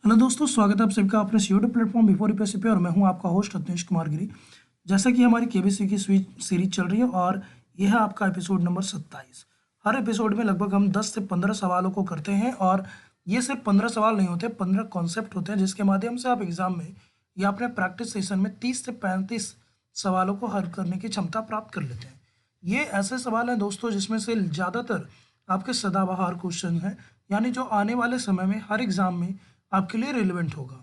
Hello दोस्तों, स्वागत है आप सबका अपने यूट्यूब प्लेटफॉर्म बिफोर यूपीएससी पे। और मैं हूं आपका होस्ट रत्नेश कुमार गिरी। जैसा कि हमारी केबीसी की सीरीज चल रही है और यह है आपका एपिसोड नंबर 27। हर एपिसोड में लगभग हम 10 से 15 सवालों को करते हैं और ये सिर्फ 15 सवाल नहीं होते, 15 कॉन्सेप्ट होते हैं जिसके माध्यम से आप एग्जाम में या अपने प्रैक्टिस सेशन में 30 से 35 सवालों को हल करने की क्षमता प्राप्त कर लेते हैं। ये ऐसे सवाल हैं दोस्तों जिसमें से ज़्यादातर आपके सदाबहार क्वेश्चन हैं, यानी जो आने वाले समय में हर एग्जाम में आपके लिए रिलेवेंट होगा।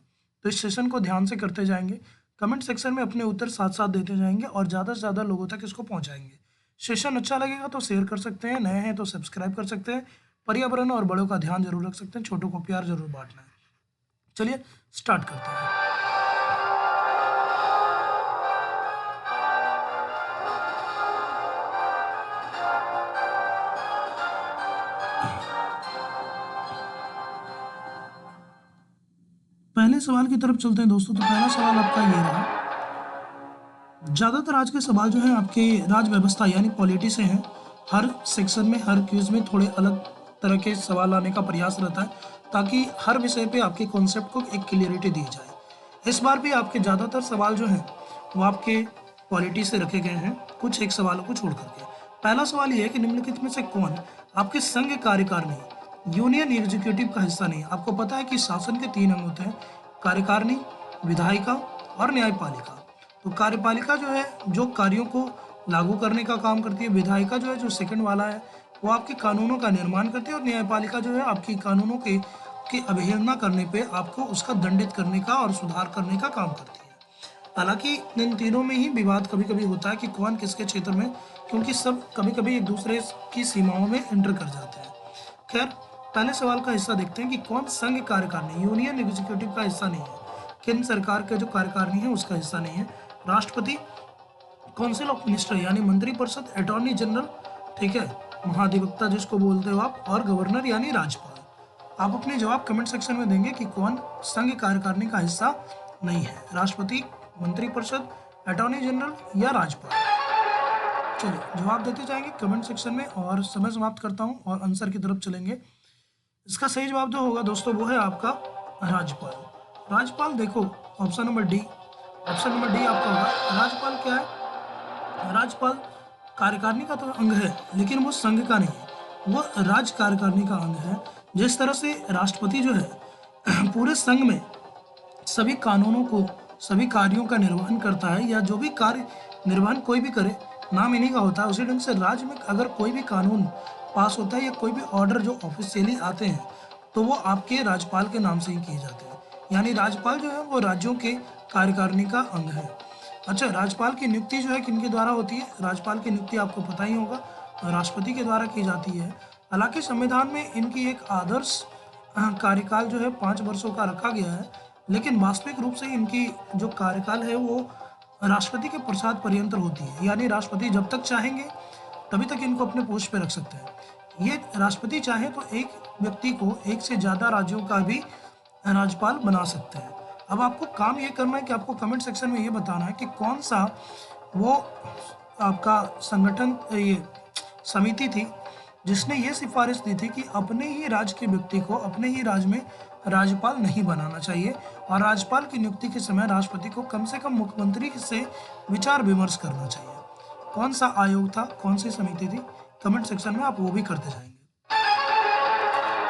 तो इस सेशन को ध्यान से करते जाएंगे, कमेंट सेक्शन में अपने उत्तर साथ साथ देते जाएंगे और ज़्यादा से ज़्यादा लोगों तक इसको पहुंचाएंगे। सेशन अच्छा लगेगा तो शेयर कर सकते हैं, नए हैं तो सब्सक्राइब कर सकते हैं। पर्यावरण और बड़ों का ध्यान जरूर रख सकते हैं, छोटों को प्यार जरूर बांटना है। चलिए स्टार्ट करते हैं। पहले सवाल की तरफ चलते हैं दोस्तों। तो पहला सवाल आपका ये रहा। ज़्यादातर आज के सवाल जो है आपके राज व्यवस्था यानी पॉलिटी से हैं। हर सेक्शन में हर क्विज में थोड़े अलग तरह के सवाल आने का प्रयास रहता है ताकि हर विषय पे आपके कॉन्सेप्ट को एक क्लियरिटी दी जाए। इस बार भी आपके ज़्यादातर सवाल जो हैं वो आपके पॉलिटी से रखे गए हैं, कुछ एक सवालों को छोड़ करके। पहला सवाल ये है कि निम्नलिखित में से कौन आपके संघ कार्यकारिणी यूनियन एग्जीक्यूटिव का हिस्सा नहीं है। आपको पता है कि शासन के 3 अंग होते हैं, कार्यकारिणी, विधायिका और न्यायपालिका। तो कार्यपालिका जो है जो कार्यों को लागू करने का काम करती है, विधायिका जो है जो सेकंड वाला है वो आपके कानूनों का निर्माण करती है, और न्यायपालिका जो है आपकी कानूनों की अवहेलना करने पे आपको उसका दंडित करने का और सुधार करने का काम करती है। हालांकि इन तीनों में ही विवाद कभी कभी होता है कि कौन किसके क्षेत्र में, क्योंकि सब कभी कभी एक दूसरे की सीमाओं में एंटर कर जाते हैं। खैर, पहले सवाल का हिस्सा देखते हैं कि कौन संघ कार्यकारिणी यूनियन एग्जीक्यूटिव का हिस्सा नहीं है। केंद्र सरकार के जो कार्यकारिणी है उसका हिस्सा नहीं है। राष्ट्रपति, काउंसिल ऑफ मिनिस्टर यानी मंत्रिपरिषद, अटॉर्नी जनरल, ठीक है, महाधिवक्ता जिसको बोलते हो आप, और गवर्नर यानी राज्यपाल। आप अपने जवाब कमेंट सेक्शन में देंगे कि कौन संघ कार्यकारिणी का हिस्सा नहीं है। राष्ट्रपति, मंत्रिपरिषद, अटॉर्नी जनरल या राज्यपाल। चलिए जवाब देते जाएंगे कमेंट सेक्शन में और समय समाप्त करता हूं और आंसर की तरफ चलेंगे। इसका सही जवाब जो होगा दोस्तों वो है आपका राज्यपाल। राज्यपाल देखो, option number D, option number D आपका होगा। राज्यपाल क्या है? राज्यपाल कार्यकारिणी का तो अंग है लेकिन वो संघ का नहीं है, वो राज्य कार्यकारिणी का अंग है। जिस तरह से राष्ट्रपति जो है पूरे संघ में सभी कानूनों को, सभी कार्यों का निर्वहन करता है, या जो भी कार्य निर्वहन कोई भी करे नाम इन्हीं का होता है, उसी ढंग से राज्य में अगर कोई भी कानून पास होता है या कोई भी ऑर्डर जो ऑफिशियली आते हैं तो वो आपके राज्यपाल के नाम से ही किए जाते हैं। यानी राज्यपाल जो है वो राज्यों के कार्यकारिणी का अंग है। अच्छा, राज्यपाल की नियुक्ति जो है किनके द्वारा होती है? राज्यपाल की नियुक्ति आपको पता ही होगा, राष्ट्रपति के द्वारा की जाती है। हालांकि संविधान में इनकी एक आदर्श कार्यकाल जो है 5 वर्षों का रखा गया है, लेकिन वास्तविक रूप से इनकी जो कार्यकाल है वो राष्ट्रपति के प्रसाद पर्यंत होती है। यानी राष्ट्रपति जब तक चाहेंगे तभी तक इनको अपने पोस्ट पे रख सकते हैं। ये राष्ट्रपति चाहे तो एक व्यक्ति को एक से ज़्यादा राज्यों का भी राज्यपाल बना सकते हैं। अब आपको काम ये करना है कि आपको कमेंट सेक्शन में ये बताना है कि कौन सा वो आपका संगठन, ये समिति थी जिसने ये सिफारिश दी थी कि अपने ही राज्य के व्यक्ति को अपने ही राज्य में राज्यपाल नहीं बनाना चाहिए, और राज्यपाल की नियुक्ति के समय राष्ट्रपति को कम से कम मुख्यमंत्री से विचार विमर्श करना चाहिए। कौन सा आयोग था, कौन सी समिति थी? कमेंट सेक्शन में आप वो भी करते जाएंगे।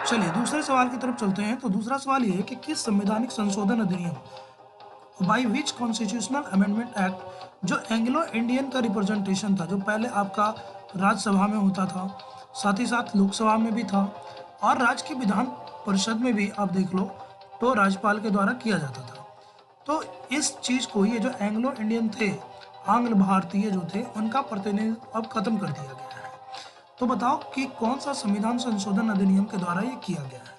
चलिए दूसरे सवाल की तरफ चलते हैं। तो दूसरा सवाल ये है कि किस संवैधानिक संशोधन अधिनियम, by which constitutional amendment act, जो एंग्लो इंडियन का रिप्रेजेंटेशन था, जो पहले आपका राज्यसभा में होता था, साथ ही साथ लोकसभा में भी था, और राज्य की विधान परिषद में भी आप देख लो तो राज्यपाल के द्वारा किया जाता था। तो इस चीज़ को, ये जो एंग्लो इंडियन थे, आंग्ल भारतीय जो थे, उनका प्रतिनिधित्व अब खत्म कर दिया गया है। तो बताओ कि कौन सा संविधान संशोधन अधिनियम के द्वारा ये किया गया है?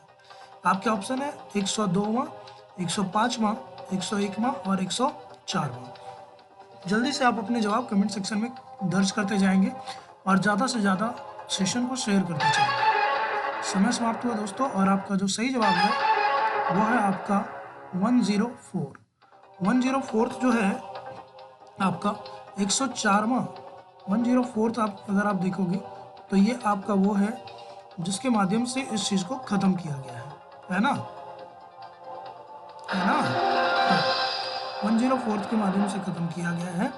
आपके ऑप्शन है 102वां, 105वां, 101वां और 104वां। जल्दी से आप अपने जवाब कमेंट सेक्शन में दर्ज करते जाएंगे और ज़्यादा से ज़्यादा सेशन को शेयर करते चलेंगे। समय समाप्त हुआ दोस्तों, और आपका जो सही जवाब है वो है आपका 104। 104 जो है आपका 104वां, 104 आप अगर आप देखोगे तो ये आपका वो है जिसके माध्यम से इस चीज़ को ख़त्म किया गया है ना। है ना। हाँ, 104 के माध्यम से ख़त्म किया गया है।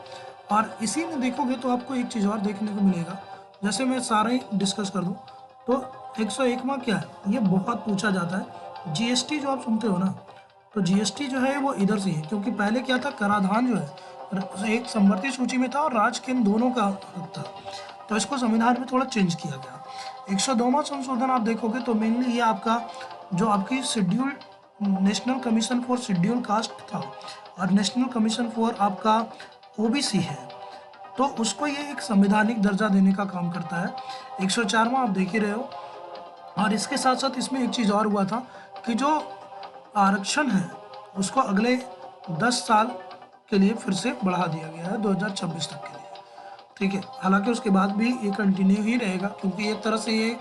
और इसी में देखोगे तो आपको एक चीज़ और देखने को मिलेगा, जैसे मैं सारा ही डिस्कस कर दूँ तो 101वां क्या है, ये बहुत पूछा जाता है। जीएसटी जो आप सुनते हो ना, तो जीएसटी जो है वो इधर से है, क्योंकि पहले क्या था, कराधान जो है एक समवर्ती सूची में था और राज के दोनों का था, तो इसको संविधान में थोड़ा चेंज किया गया। 102वां संशोधन आप देखोगे तो मेनली ये आपका जो आपकी schedule national commission for schedule caste था और नेशनल कमीशन फॉर आपका ओबीसी है, तो उसको ये एक संवैधानिक दर्जा देने का काम करता है। 104वां आप देख ही रहे हो। और इसके साथ साथ इसमें एक चीज़ और हुआ था कि जो आरक्षण है उसको अगले 10 साल के लिए फिर से बढ़ा दिया गया है, 2026 तक के लिए। ठीक है, हालांकि उसके बाद भी ये कंटिन्यू ही रहेगा, क्योंकि एक तरह से ये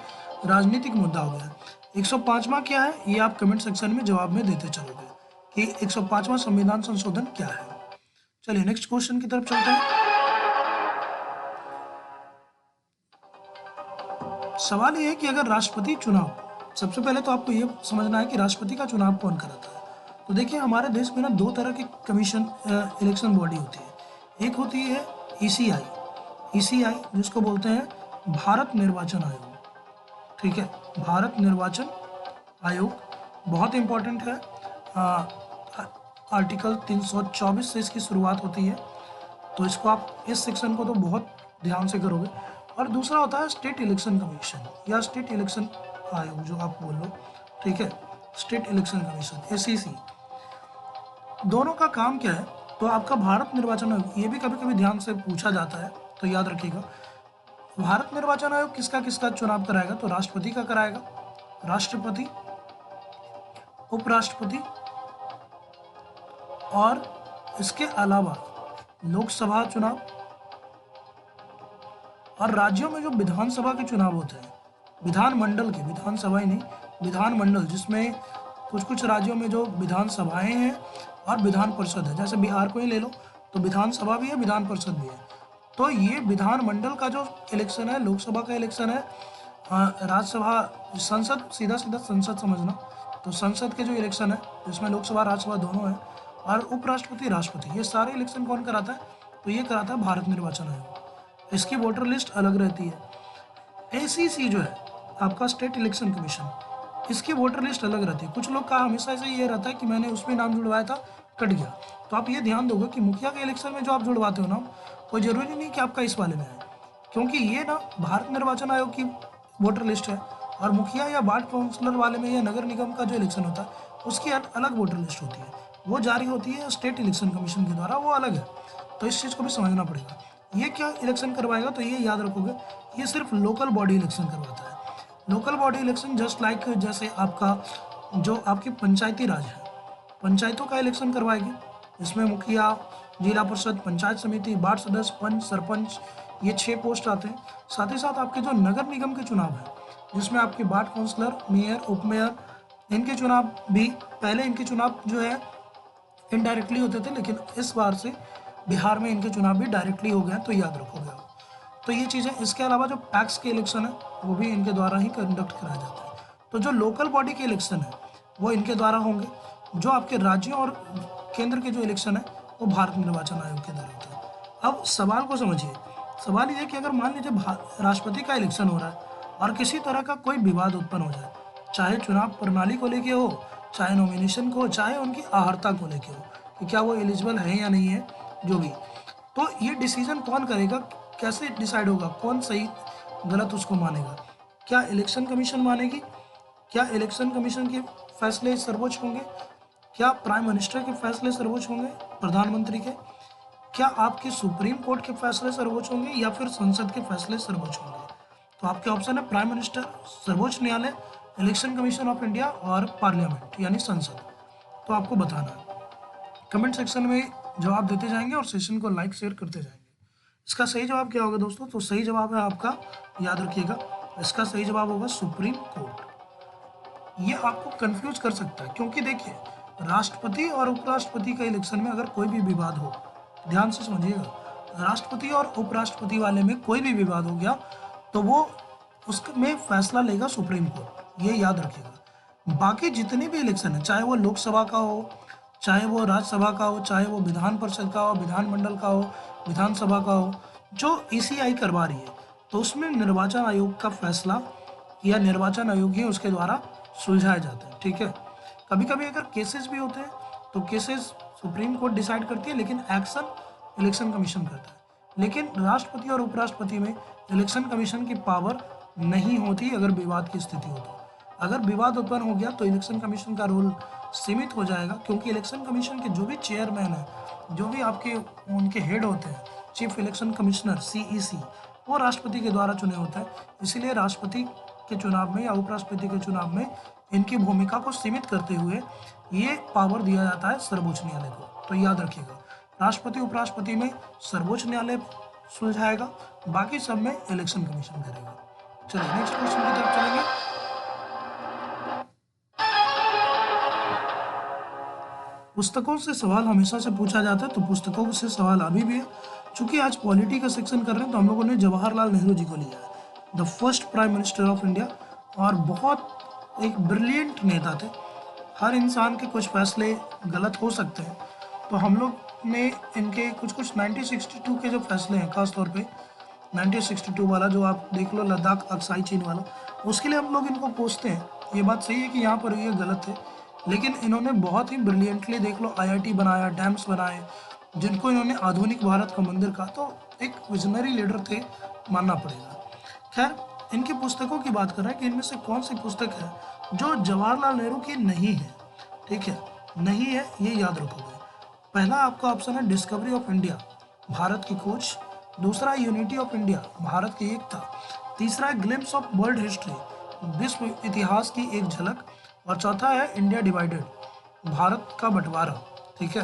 राजनीतिक मुद्दा हो गया है। 105वां क्या है, ये आप कमेंट सेक्शन में जवाब में देते चलोगे कि 105वां संविधान संशोधन क्या है। चलिए नेक्स्ट क्वेश्चन की तरफ चलते हैं। सवाल ये है कि अगर राष्ट्रपति चुनाव, सबसे पहले तो आपको ये समझना है कि राष्ट्रपति का चुनाव कौन कराता है। तो देखिए हमारे देश में ना दो तरह की कमीशन इलेक्शन बॉडी होती है। एक होती है ईसीआई, ईसीआई जिसको बोलते हैं भारत निर्वाचन आयोग। ठीक है, भारत निर्वाचन आयोग बहुत इम्पोर्टेंट है। आर्टिकल 324 से इसकी शुरुआत होती है, तो इसको आप इस सेक्शन को तो बहुत ध्यान से करोगे। और दूसरा होता है स्टेट इलेक्शन कमीशन या स्टेट इलेक्शन आयोग, जो आप बोल लो। ठीक है, स्टेट इलेक्शन कमीशन एसईसी, दोनों का काम क्या है। तो आपका भारत निर्वाचन आयोग, ये भी कभी कभी ध्यान से पूछा जाता है, तो याद रखिएगा भारत निर्वाचन आयोग किसका किसका चुनाव कराएगा, तो राष्ट्रपति का कराएगा, राष्ट्रपति, उपराष्ट्रपति, और इसके अलावा लोकसभा चुनाव, और राज्यों में जो विधानसभा के चुनाव होते हैं, विधानमंडल के, विधानसभा ही नहीं, विधानमंडल, जिसमें कुछ कुछ राज्यों में जो विधानसभाएं हैं और विधान परिषद है, जैसे बिहार को ही ले लो तो विधानसभा भी है, विधान परिषद भी है। तो ये विधानमंडल का जो इलेक्शन है, लोकसभा का इलेक्शन है, राज्यसभा, संसद, सीधा सीधा संसद समझना, तो संसद के जो इलेक्शन है जिसमें लोकसभा राज्यसभा दोनों है, और उपराष्ट्रपति, राष्ट्रपति, ये सारे इलेक्शन कौन कराता है, तो ये कराता है भारत निर्वाचन आयोग। इसकी वोटर लिस्ट अलग रहती है। एसीसी जो है आपका स्टेट इलेक्शन कमीशन, इसकी वोटर लिस्ट अलग रहती है। कुछ लोग का हमेशा से ये रहता है कि मैंने उसमें नाम जुड़वाया था, कट गया। तो आप ये ध्यान दोगे कि मुखिया के इलेक्शन में जो आप जुड़वाते हो नाम, कोई ज़रूरी नहीं कि आपका इस वाले में है, क्योंकि ये ना भारत निर्वाचन आयोग की वोटर लिस्ट है, और मुखिया या वार्ड काउंसलर वाले में या नगर निगम का जो इलेक्शन होता है उसकी अलग वोटर लिस्ट होती है, वो जारी होती है स्टेट इलेक्शन कमीशन के द्वारा, वो अलग है। तो इस चीज़ को भी समझना पड़ेगा। ये क्या इलेक्शन करवाएगा, तो ये याद रखोगे, ये सिर्फ लोकल बॉडी इलेक्शन करवाता है। Local body election just like, जैसे आपका जो आपकी पंचायती राज है, पंचायतों का इलेक्शन करवाएगी, इसमें मुखिया, जिला परिषद, पंचायत समिति, वार्ड सदस्य, पंच, सरपंच, ये 6 पोस्ट आते हैं। साथ ही साथ आपके जो नगर निगम के चुनाव हैं, जिसमें आपके वार्ड काउंसलर, मेयर, उप मेयर, इनके चुनाव भी, पहले इनके चुनाव जो है इनडायरेक्टली होते थे, लेकिन इस बार से बिहार में इनके चुनाव भी डायरेक्टली हो गए हैं, तो याद रखोगे आप। तो ये चीज़ें, इसके अलावा जो पैक्स के इलेक्शन है वो भी इनके द्वारा ही कंडक्ट कराया जाता है। तो जो लोकल बॉडी के इलेक्शन है वो इनके द्वारा होंगे। जो आपके राज्यों और केंद्र के जो इलेक्शन है वो भारत निर्वाचन आयोग के द्वारा होता है। अब सवाल को समझिए, सवाल ये है कि अगर मान लीजिए राष्ट्रपति का इलेक्शन हो रहा है और किसी तरह का कोई विवाद उत्पन्न हो जाए, चाहे चुनाव प्रणाली को लेके हो, चाहे नॉमिनेशन को, चाहे उनकी अहर्ता को लेके हो कि क्या वो एलिजिबल है या नहीं है, जो भी, तो ये डिसीजन कौन करेगा, कैसे डिसाइड होगा, कौन सही गलत उसको मानेगा, क्या इलेक्शन कमीशन मानेगी, क्या इलेक्शन कमीशन के फैसले सर्वोच्च होंगे, क्या प्राइम मिनिस्टर के फैसले सर्वोच्च होंगे, प्रधानमंत्री के, क्या आपके सुप्रीम कोर्ट के फैसले सर्वोच्च होंगे, या फिर संसद के फैसले सर्वोच्च होंगे। तो आपके ऑप्शन है प्राइम मिनिस्टर, सर्वोच्च न्यायालय, इलेक्शन कमीशन ऑफ इंडिया और पार्लियामेंट यानी संसद। तो आपको बताना है, कमेंट सेक्शन में जवाब देते जाएंगे और सेशन को लाइक शेयर करते जाएंगे। इसका सही जवाब क्या होगा दोस्तों, तो सही जवाब है आपका, याद रखिएगा, इसका सही जवाब होगा सुप्रीम कोर्ट। ये आपको कंफ्यूज कर सकता है, क्योंकि देखिए राष्ट्रपति और उपराष्ट्रपति का इलेक्शन में अगर कोई भी विवाद हो, ध्यान से समझिएगा, राष्ट्रपति और उपराष्ट्रपति वाले में कोई भी विवाद हो गया तो वो उसमें फैसला लेगा सुप्रीम कोर्ट, ये याद रखिएगा। बाकी जितने भी इलेक्शन है, चाहे वो लोकसभा का हो, चाहे वो राज्यसभा का हो, चाहे वो विधान परिषद का हो, विधानमंडल का हो, विधानसभा का हो, जो ईसीआई करवा रही है, तो उसमें निर्वाचन आयोग का फैसला या निर्वाचन आयोग ही उसके द्वारा सुलझाए जाते हैं। ठीक है, कभी कभी अगर केसेस भी होते हैं तो केसेस सुप्रीम कोर्ट डिसाइड करती है, लेकिन एक्शन इलेक्शन कमीशन करता है। लेकिन राष्ट्रपति और उपराष्ट्रपति में इलेक्शन कमीशन की पावर नहीं होती अगर विवाद की स्थिति हो तो। अगर विवाद उत्पन्न हो गया तो इलेक्शन कमीशन का रोल सीमित हो जाएगा, क्योंकि इलेक्शन कमीशन के जो भी चेयरमैन हैं, जो भी आपके उनके हेड होते हैं, चीफ इलेक्शन कमिश्नर सीईसी, वो राष्ट्रपति के द्वारा चुने होते हैं। इसीलिए राष्ट्रपति के चुनाव में या उपराष्ट्रपति के चुनाव में इनकी भूमिका को सीमित करते हुए ये पावर दिया जाता है सर्वोच्च न्यायालय को। तो याद रखिएगा, राष्ट्रपति उपराष्ट्रपति में सर्वोच्च न्यायालय सुलझाएगा, बाकी सब में इलेक्शन कमीशन करेगा। चलिए नेक्स्ट क्वेश्चन की तरफ चलेंगे। पुस्तकों से सवाल हमेशा से पूछा जाता है, तो पुस्तकों से सवाल अभी भी है। चूंकि आज पॉलिटी का सेक्शन कर रहे हैं तो हम लोगों ने जवाहरलाल नेहरू जी को लिया है, the first prime minister of India, और बहुत एक ब्रिलियंट नेता थे। हर इंसान के कुछ फैसले गलत हो सकते हैं, तो हम लोग ने इनके कुछ 1962 के जो फैसले हैं, खासतौर पे 1962 वाला जो आप देख लो, लद्दाख अक्साई चीन वाला, उसके लिए हम लोग इनको कोसते हैं। ये बात सही है कि यहाँ पर ये गलत है, लेकिन इन्होंने बहुत ही ब्रिलियंटली देख लो आईआईटी बनाया, डैम्स बनाए, जिनको इन्होंने आधुनिक भारत का मंदिर कहा, तो एक विजनरी लीडर थे, मानना पड़ेगा। खैर, इनकी पुस्तकों की बात कर रहे हैं कि इनमें से कौन सी पुस्तक है जो जवाहरलाल नेहरू की नहीं है। ठीक है, नहीं है, ये याद रखोगे। पहला आपका ऑप्शन है डिस्कवरी ऑफ इंडिया, भारत की खोज। दूसरा यूनिटी ऑफ इंडिया, भारत की एकता। तीसरा है ग्लिम्स ऑफ वर्ल्ड हिस्ट्री, विश्व इतिहास की एक झलक। और चौथा है इंडिया डिवाइडेड, भारत का बंटवारा। ठीक है,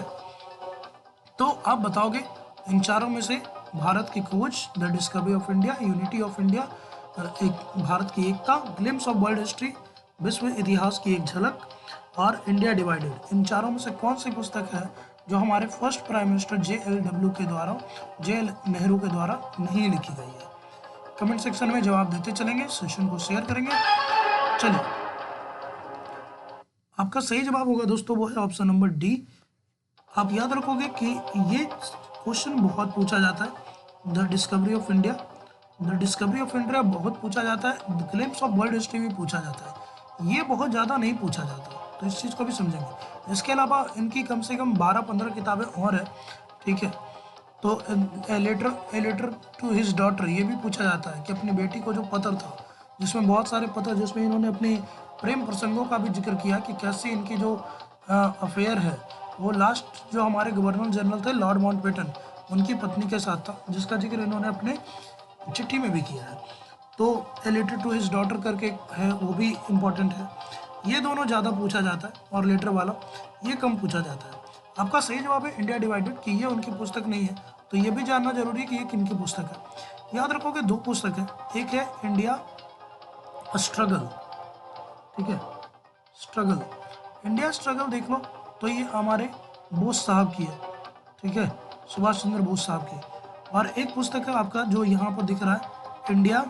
तो आप बताओगे इन चारों में से भारत की खोज, the discovery of India, unity of India, एक भारत की एकता, ग्लिम्स ऑफ वर्ल्ड हिस्ट्री, विश्व इतिहास की एक झलक, और इंडिया डिवाइडेड, इन चारों में से कौन सी पुस्तक है जो हमारे first prime minister J L Nehru के द्वारा नहीं लिखी गई है? कमेंट सेक्शन में जवाब देते चलेंगे, सेशन को शेयर करेंगे। चलिए, आपका सही जवाब होगा दोस्तों, वो है ऑप्शन नंबर डी। आप याद रखोगे कि ये क्वेश्चन बहुत पूछा जाता है, the discovery of India, the discovery of India बहुत पूछा जाता है, the glimpse of world history भी पूछा जाता है। ये बहुत ज़्यादा नहीं पूछा जाता, तो इस चीज़ को भी समझेंगे। इसके अलावा इनकी कम से कम 12-15 किताबें और है। ठीक है, तो a letter to his daughter, ये भी पूछा जाता है कि अपनी बेटी को जो पत्र था, जिसमें बहुत सारे पत्र, जिसमें इन्होंने अपने प्रेम प्रसंगों का भी जिक्र किया कि कैसे इनकी जो अफेयर है वो लास्ट जो हमारे गवर्नर जनरल थे लॉर्ड माउंटबेटन, उनकी पत्नी के साथ था, जिसका जिक्र इन्होंने अपने चिट्ठी में भी किया है। तो a letter to his daughter करके है, वो भी इम्पोर्टेंट है। ये दोनों ज़्यादा पूछा जाता है, और लेटर वाला ये कम पूछा जाता है। आपका सही जवाब है इंडिया डिवाइडेड, कि ये उनकी पुस्तक नहीं है। तो ये भी जानना जरूरी है कि ये किनकी पुस्तक है। याद रखोगे 2 पुस्तक है, एक है इंडिया स्ट्रगल। ठीक है, स्ट्रगल, इंडिया स्ट्रगल देख लो, तो ये हमारे बोस साहब की है। ठीक है, सुभाष चंद्र बोस साहब की। और एक पुस्तक है आपका जो यहाँ पर दिख रहा है, इंडिया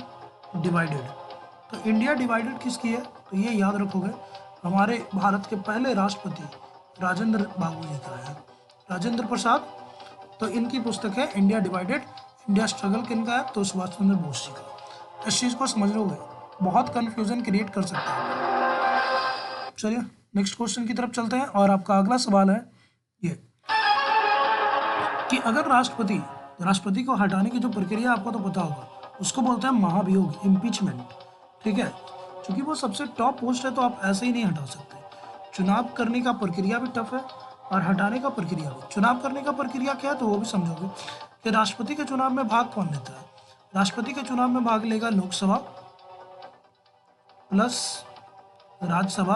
डिवाइडेड। तो इंडिया डिवाइडेड किसकी है? तो ये याद रखोगे, हमारे भारत के पहले राष्ट्रपति राजेंद्र बाबू जी का है, राजेंद्र प्रसाद। तो इनकी पुस्तक है इंडिया डिवाइडेड। इंडिया स्ट्रगल किनका है? तो सुभाष चंद्र बोस जी का। इस चीज़ को समझ लोगे, बहुत कन्फ्यूजन क्रिएट कर सकता है। चलिए नेक्स्ट क्वेश्चन की तरफ चलते हैं, और आपका अगला सवाल है ये कि अगर राष्ट्रपति को हटाने की जो प्रक्रिया आपको तो पता होगा, उसको बोलते हैं महाभियोग, इम्पीचमेंट। ठीक है, क्योंकि वो सबसे टॉप पोस्ट है, तो आप ऐसे ही नहीं हटा सकते। चुनाव करने का प्रक्रिया भी टफ है, और हटाने का प्रक्रिया भी। चुनाव करने का प्रक्रिया क्या है, तो वो भी समझोगे कि राष्ट्रपति के चुनाव में भाग कौन लेता है। राष्ट्रपति के चुनाव में भाग लेगा लोकसभा प्लस राज्यसभा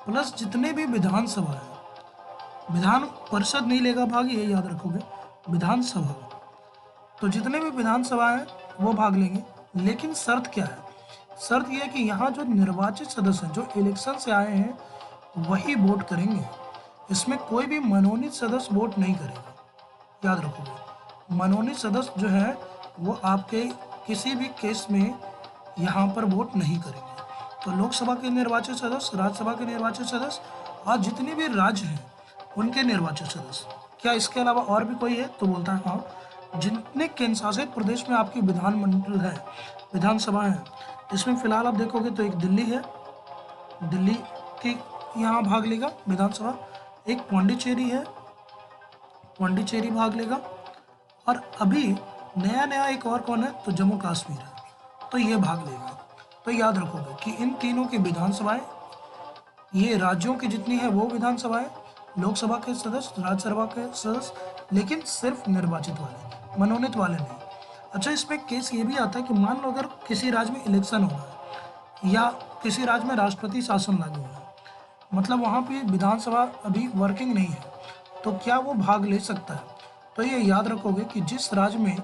प्लस जितने भी विधानसभा है। विधान परिषद नहीं लेगा भाग, ये याद रखोगे, विधानसभा। तो जितने भी विधानसभा हैं वो भाग लेंगे, लेकिन शर्त क्या है? शर्त यह है कि यहाँ जो निर्वाचित सदस्य हैं, जो इलेक्शन से आए हैं, वही वोट करेंगे। इसमें कोई भी मनोनीत सदस्य वोट नहीं करेगा। याद रखोगे, मनोनीत सदस्य जो है वो आपके किसी भी केस में यहाँ पर वोट नहीं करेंगे। तो लोकसभा के निर्वाचित सदस्य, राज्यसभा के निर्वाचित सदस्य और जितने भी राज्य हैं उनके निर्वाचित सदस्य। क्या इसके अलावा और भी कोई है? तो बोलता है हाँ, जितने केंद्र शासित प्रदेश में आपकी विधानमंडल है, विधानसभा है, इसमें फिलहाल आप देखोगे तो एक दिल्ली है, दिल्ली की यहाँ भाग लेगा विधानसभा, एक पौंडीचेरी है, पौंडीचेरी भाग लेगा, और अभी नया नया एक और कौन है? तो जम्मू कश्मीर है, तो ये भाग लेगा। तो याद रखोगे कि इन तीनों की विधानसभाएं, ये राज्यों की जितनी है वो विधानसभाएं, लोकसभा के सदस्य, राज्यसभा के सदस्य, लेकिन सिर्फ निर्वाचित वाले, मनोनीत वाले नहीं। अच्छा, इसमें केस ये भी आता है कि मान लो अगर किसी राज्य में इलेक्शन हो रहा है या किसी राज्य में राष्ट्रपति शासन लागू हो रहा है, मतलब वहाँ पे विधानसभा अभी वर्किंग नहीं है, तो क्या वो भाग ले सकता है? तो ये याद रखोगे कि जिस राज्य में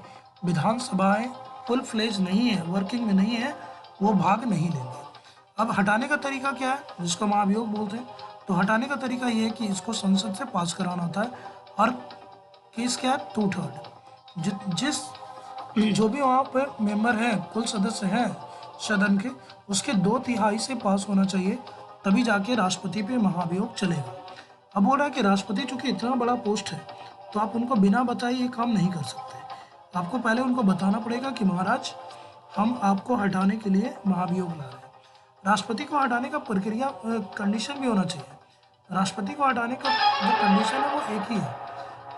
विधानसभाएं फुल फ्लेज नहीं है, वर्किंग में नहीं है, वो भाग नहीं लेंगे। अब हटाने का तरीका क्या है, जिसको महाभियोग बोलते हैं? तो हटाने का तरीका ये है कि इसको संसद से पास कराना होता है, और केस क्या है? 2/3 जिस जो भी वहाँ पे मेंबर हैं, कुल सदस्य हैं सदन के, उसके 2/3 से पास होना चाहिए, तभी जाके राष्ट्रपति पे महाभियोग चलेगा। अब बोल रहा है कि राष्ट्रपति चूंकि इतना बड़ा पोस्ट है, तो आप उनको बिना बताए ये काम नहीं कर सकते। आपको पहले उनको बताना पड़ेगा कि महाराज, हम आपको हटाने के लिए महाभियोग ला रहे हैं। राष्ट्रपति को हटाने का प्रक्रिया कंडीशन भी होना चाहिए। राष्ट्रपति को हटाने का जो कंडीशन है वो एक ही है,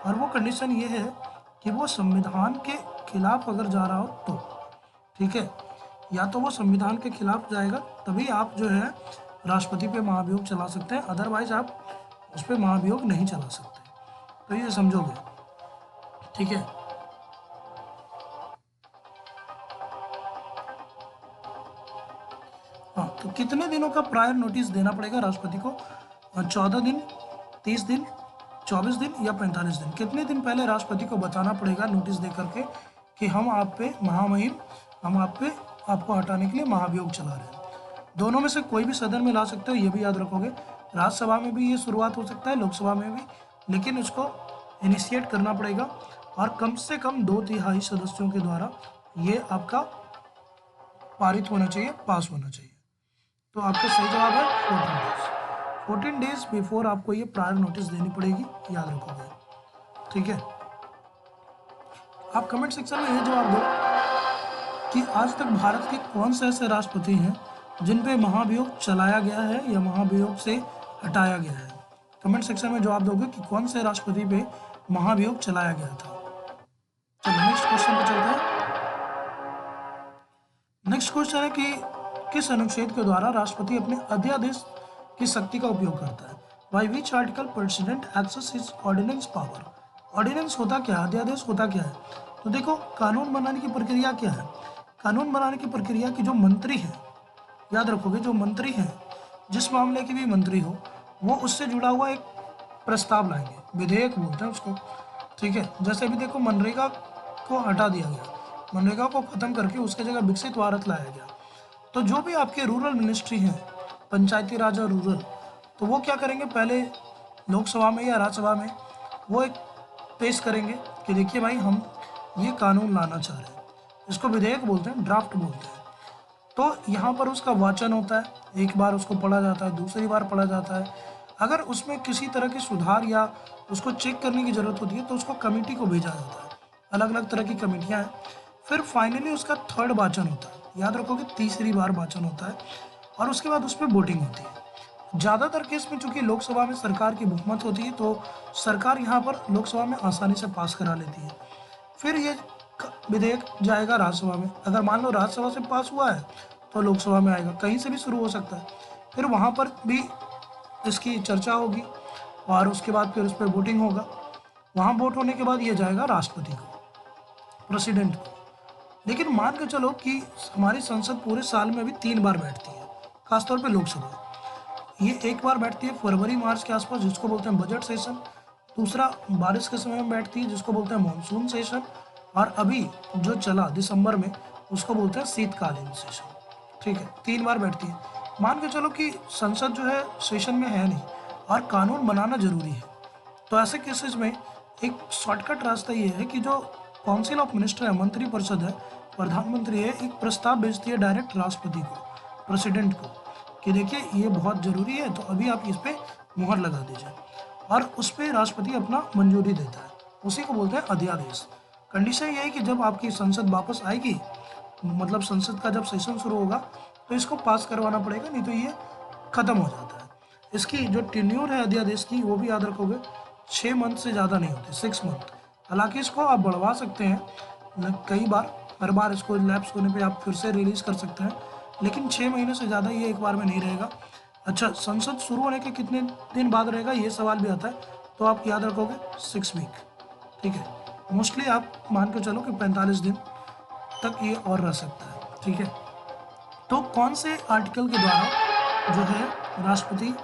और वो कंडीशन ये है कि वो संविधान के खिलाफ अगर जा रहा हो तो, ठीक है, या तो वो संविधान के खिलाफ जाएगा तभी आप जो है राष्ट्रपति पे महाभियोग चला सकते हैं, अदरवाइज आप उस पर महाभियोग नहीं चला सकते। तो ये समझोगे, ठीक है। हाँ, तो कितने दिनों का प्रायर नोटिस देना पड़ेगा राष्ट्रपति को? 14 दिन, 30 दिन, 24 दिन या 45 दिन? कितने दिन पहले राष्ट्रपति को बताना पड़ेगा नोटिस दे करके कि हम आप पे महामहिम, हम आपको हटाने के लिए महाभियोग चला रहे हैं। दोनों में से कोई भी सदन में ला सकते हो, ये भी याद रखोगे। राज्यसभा में भी ये शुरुआत हो सकता है, लोकसभा में भी, लेकिन इसको इनिशिएट करना पड़ेगा, और कम से कम 2/3 सदस्यों के द्वारा ये आपका पारित होना चाहिए, पास होना चाहिए। तो आपका सही जवाब है 14 डेज। 14 डेज बिफोर आपको ये प्रायर नोटिस देनी पड़ेगी, याद रखोगे, ठीक है। आप कमेंट सेक्शन में ये जवाब दो कि आज तक भारत के कौन से ऐसे राष्ट्रपति हैं जिन पे महाभियोग चलाया गया है या महाभियोग से हटाया गया है। कमेंट सेक्शन में जवाब दोगे कि कौन से राष्ट्रपति पे महाभियोग चलाया गया था। चलो नेक्स्ट क्वेश्चन पे चलते हैं। नेक्स्ट क्वेश्चन है कि किस अनुच्छेद के द्वारा राष्ट्रपति अपने अध्यादेश की शक्ति का उपयोग करता है? By which article president access his ordinance power? Ordinance होता क्या है, अध्यादेश होता क्या है? तो देखो, कानून बनाने की प्रक्रिया क्या है? कानून बनाने की प्रक्रिया की जो मंत्री है, याद रखोगे, जो मंत्री हैं, जिस मामले के भी मंत्री हो, वो उससे जुड़ा हुआ एक प्रस्ताव लाएंगे, विधेयक बोलते हैं उसको, ठीक है। जैसे अभी देखो, मनरेगा को हटा दिया गया, मनरेगा को खत्म करके उसके जगह विकसित भारत लाया गया। तो जो भी आपके रूरल मिनिस्ट्री हैं, पंचायती राज और रूरल, तो वो क्या करेंगे, पहले लोकसभा में या राज्यसभा में वो एक पेश करेंगे कि देखिए भाई, हम ये कानून लाना चाह रहे हैं। इसको विधेयक बोलते हैं, ड्राफ्ट बोलते हैं। तो यहाँ पर उसका वाचन होता है, एक बार उसको पढ़ा जाता है, दूसरी बार पढ़ा जाता है। अगर उसमें किसी तरह के सुधार या उसको चेक करने की ज़रूरत होती है तो उसको कमेटी को भेजा जाता है। अलग अलग तरह की कमेटियाँ हैं। फिर फाइनली उसका थर्ड वाचन होता है, याद रखोगे, तीसरी बार वाचन होता है, और उसके बाद उस पर वोटिंग होती है। ज़्यादातर केस में चूंकि लोकसभा में सरकार की बहुमत होती है, तो सरकार यहाँ पर लोकसभा में आसानी से पास करा लेती है। फिर ये विधेयक जाएगा राज्यसभा में। अगर मान लो राज्यसभा से पास हुआ है तो लोकसभा में आएगा, कहीं से भी शुरू हो सकता है। फिर वहाँ पर भी इसकी चर्चा होगी, और उसके बाद फिर उस पर वोटिंग होगा। वहाँ वोट होने के बाद ये जाएगा राष्ट्रपति को, प्रेसिडेंट को। लेकिन मान के चलो कि हमारी संसद पूरे साल में अभी 3 बार बैठती है, खासतौर पे लोकसभा। ये एक बार बैठती है फरवरी मार्च के आसपास, जिसको बोलते हैं बजट सेशन। दूसरा बारिश के समय में बैठती है, जिसको बोलते हैं मानसून सेशन। और अभी जो चला दिसंबर में, उसको बोलते हैं शीतकालीन सेशन, ठीक है। 3 बार बैठती है। मान के चलो कि संसद जो है सेशन में है नहीं, और कानून बनाना जरूरी है, तो ऐसे केसेस में एक शॉर्टकट रास्ता ये है कि जो काउंसिल ऑफ मिनिस्टर है, मंत्रिपरिषद है, प्रधानमंत्री है, एक प्रस्ताव भेजती है डायरेक्ट राष्ट्रपति को, प्रेसिडेंट को, कि देखिए ये बहुत ज़रूरी है, तो अभी आप इस पे मुहर लगा दीजिए, और उस पे राष्ट्रपति अपना मंजूरी देता है। उसी को बोलते हैं अध्यादेश। कंडीशन ये है कि जब आपकी संसद वापस आएगी, मतलब संसद का जब सेशन शुरू होगा, तो इसको पास करवाना पड़ेगा, नहीं तो ये ख़त्म हो जाता है। इसकी जो टेन्योर है अध्यादेश की, वो भी याद रखोगे, 6 मंथ से ज़्यादा नहीं होते, 6 मंथ। हालांकि इसको आप बढ़वा सकते हैं कई बार, हर बार इसको लैप्स होने पे आप फिर से रिलीज़ कर सकते हैं, लेकिन 6 महीने से ज़्यादा ये एक बार में नहीं रहेगा। अच्छा, संसद शुरू होने के कितने दिन बाद रहेगा, ये सवाल भी आता है, तो आप याद रखोगे 6 वीक। ठीक है, मोस्टली आप मान के चलो कि 45 दिन तक ये और रह सकता है। ठीक है, तो कौन से आर्टिकल के द्वारा जो है राष्ट्रपति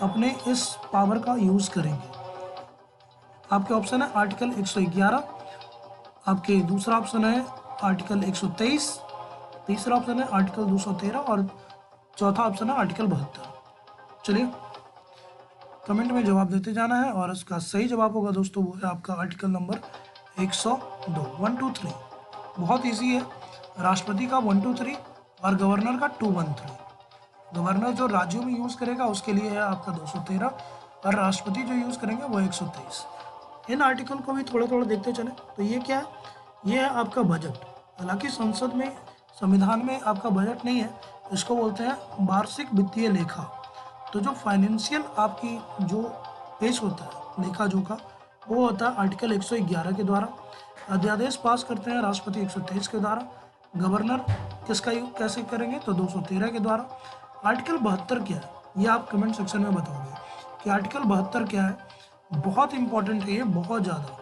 अपने इस पावर का यूज़ करेंगे? आपके ऑप्शन है आर्टिकल 111, आपके दूसरा ऑप्शन है आर्टिकल 123, तीसरा ऑप्शन है आर्टिकल 213 और चौथा ऑप्शन है आर्टिकल 72। चलिए कमेंट में जवाब देते जाना है, और इसका सही जवाब होगा दोस्तों वो है आपका आर्टिकल नंबर 102, 1 2 3। बहुत ईजी है, राष्ट्रपति का 1 2 3 और गवर्नर का 2 1 3। गवर्नर जो राज्यों में यूज़ करेगा उसके लिए है आपका 213, और राष्ट्रपति जो यूज़ करेंगे वो 123। इन आर्टिकल को भी थोड़े थोड़े देखते चले। तो ये क्या है? ये है आपका बजट। हालांकि संसद में, संविधान में आपका बजट नहीं है, इसको बोलते हैं वार्षिक वित्तीय लेखा। तो जो फाइनेंशियल आपकी जो पेश होता है लेखा जोखा, वो होता है आर्टिकल 111 के द्वारा। अध्यादेश पास करते हैं राष्ट्रपति 123 के द्वारा। गवर्नर किसका कैसे करेंगे, तो 213 के द्वारा। आर्टिकल 72 क्या है, ये आप कमेंट सेक्शन में बताओगे कि आर्टिकल 72 क्या है। बहुत इंपॉर्टेंट है ये, बहुत ज़्यादा,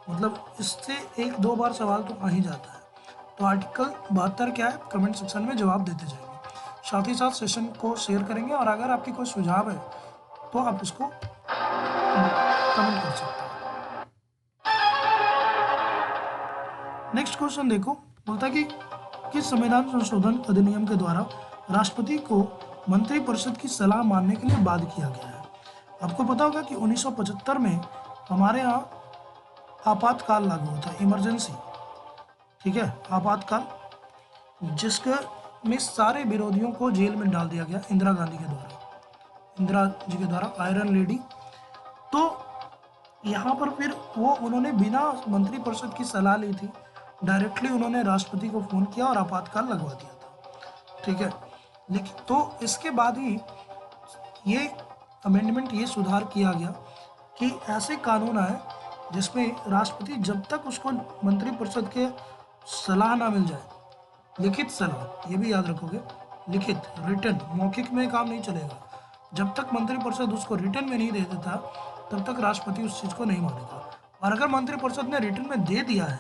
मतलब इससे 1-2 बार सवाल तो आ ही जाता है। तो आर्टिकल 72 क्या है, कमेंट सेक्शन में जवाब देते जाएंगे। साथ ही साथ सेशन को शेयर करेंगे, और अगर आपकी कोई सुझाव है तो आप उसको कमेंट कर सकते हैं। नेक्स्ट क्वेश्चन देखो, बोलता है कि किस संविधान संशोधन अधिनियम के द्वारा राष्ट्रपति को मंत्रिपरिषद की सलाह मानने के लिए बाध्य किया गया है? आपको पता होगा कि 1975 में हमारे यहाँ आपातकाल लागू होता है, इमरजेंसी। ठीक है, आपातकाल, जिसके में सारे विरोधियों को जेल में डाल दिया गया इंदिरा गांधी के द्वारा, इंदिरा जी के द्वारा, आयरन लेडी। तो यहाँ पर फिर वो उन्होंने बिना मंत्रिपरिषद की सलाह ली थी, डायरेक्टली उन्होंने राष्ट्रपति को फ़ोन किया और आपातकाल लगवा दिया था। ठीक है, लेकिन तो इसके बाद ही ये अमेंडमेंट, ये सुधार किया गया कि ऐसे कानून आए जिसमें राष्ट्रपति जब तक उसको मंत्रिपरिषद के सलाह ना मिल जाए, लिखित सलाह, ये भी याद रखोगे, लिखित, रिटन, मौखिक में काम नहीं चलेगा। जब तक मंत्रिपरिषद उसको रिटन में नहीं दे देता, तब तक राष्ट्रपति उस चीज़ को नहीं मानेगा। और अगर मंत्रिपरिषद ने रिटन में दे दिया है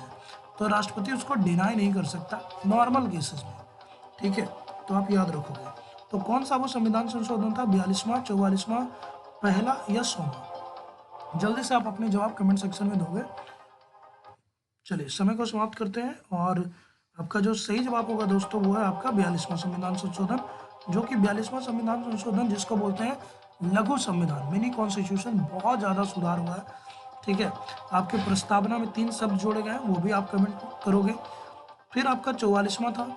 तो राष्ट्रपति उसको डिनाई नहीं कर सकता नॉर्मल केसेस में। ठीक है, तो आप याद रखोगे। तो कौन सा वो संविधान संशोधन था, 42वां, 44वां, पहला या 100वां? जल्दी से आप अपने जवाब कमेंट सेक्शन में दोगे। चलिए समय को समाप्त करते हैं, और आपका जो सही जवाब होगा दोस्तों वो है आपका 42वां संविधान संशोधन, जो कि 42वां संविधान संशोधन जिसको बोलते हैं लघु संविधान, मिनी कॉन्स्टिट्यूशन। बहुत ज़्यादा सुधार हुआ है। ठीक है, आपके प्रस्तावना में 3 शब्द जोड़े गए हैं, वो भी आप कमेंट करोगे। फिर आपका 44वां था,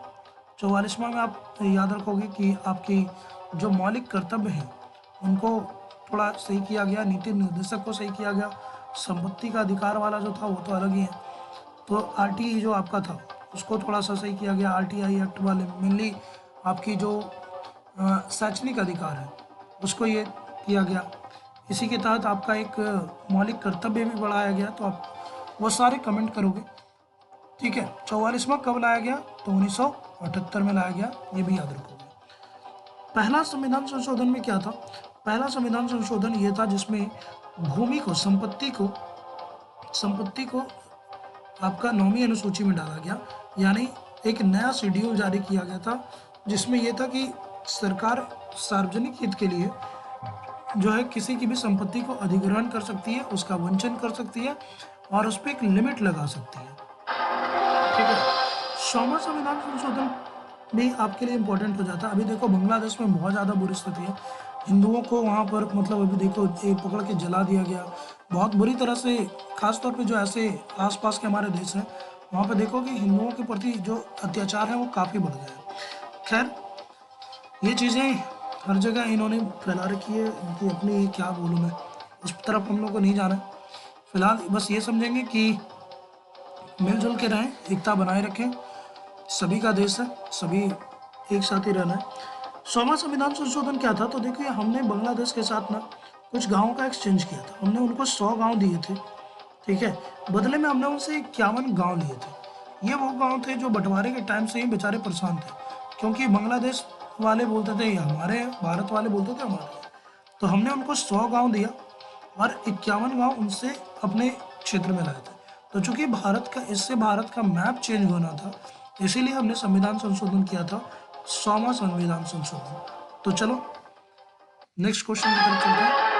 44वां में आप याद रखोगे कि आपकी जो मौलिक कर्तव्य हैं उनको थोड़ा सही किया गया, नीति निर्देशक को सही किया गया, संपत्ति का अधिकार वाला जो था वो तो अलग ही है। तो आरटीई जो आपका था उसको थोड़ा सा सही किया गया, आरटीआई एक्ट वाले, मेनली आपकी जो शैक्षणिक अधिकार है उसको ये किया गया। इसी के तहत आपका एक मौलिक कर्तव्य भी बढ़ाया गया, तो आप वो सारे कमेंट करोगे। ठीक है, 44वां कब लाया गया, तो 1978 में लाया गया, ये भी याद रखोगे। पहला संविधान संशोधन में क्या था? पहला संविधान संशोधन ये था जिसमें भूमि को, संपत्ति को आपका 9वीं अनुसूची में डाला गया, यानी एक नया शेड्यूल जारी किया गया था, जिसमें यह था कि सरकार सार्वजनिक हित के लिए जो है किसी की भी संपत्ति को अधिग्रहण कर सकती है, उसका वंचन कर सकती है, और उस पर एक लिमिट लगा सकती है। ठीक है, 100वां संविधान संशोधन भी आपके लिए इम्पोर्टेंट हो जाता है। अभी देखो बांग्लादेश में बहुत ज़्यादा बुरी स्थिति है, हिंदुओं को वहाँ पर मतलब अभी देखो एक पकड़ के जला दिया गया बहुत बुरी तरह से। खासतौर पे जो ऐसे आसपास के हमारे देश हैं वहाँ पे देखो कि हिंदुओं के प्रति जो अत्याचार है वो काफ़ी बढ़ गया है। खैर, ये चीज़ें हर जगह इन्होंने फैला रखी है इनकी अपनी, ये क्या बोलूँ मैं, उस तरफ हम लोग को नहीं जाना है। फिलहाल बस ये समझेंगे कि मिलजुल के रहें, एकता बनाए रखें, सभी का देश है, सभी एक साथ ही रहना है। 100वां संविधान संशोधन क्या था, तो देखिए हमने बांग्लादेश के साथ ना कुछ गाँव का एक्सचेंज किया था। हमने उनको 100 गाँव दिए थे, ठीक है। बदले में हमने उनसे 51 गाँव लिए थे। ये वो गाँव थे जो बंटवारे के टाइम से ही बेचारे परेशान थे, क्योंकि बांग्लादेश वाले बोलते थे ये हमारे हैं, भारत वाले बोलते थे हमारे हैं। तो हमने उनको 100 गाँव दिया और 51 गाँव उनसे अपने क्षेत्र में लाए थे। तो चूंकि भारत का मैप चेंज होना था, इसीलिए हमने संविधान संशोधन किया था, 100वां संविधान संशोधन। तो चलो नेक्स्ट क्वेश्चन की तरफ चलते हैं।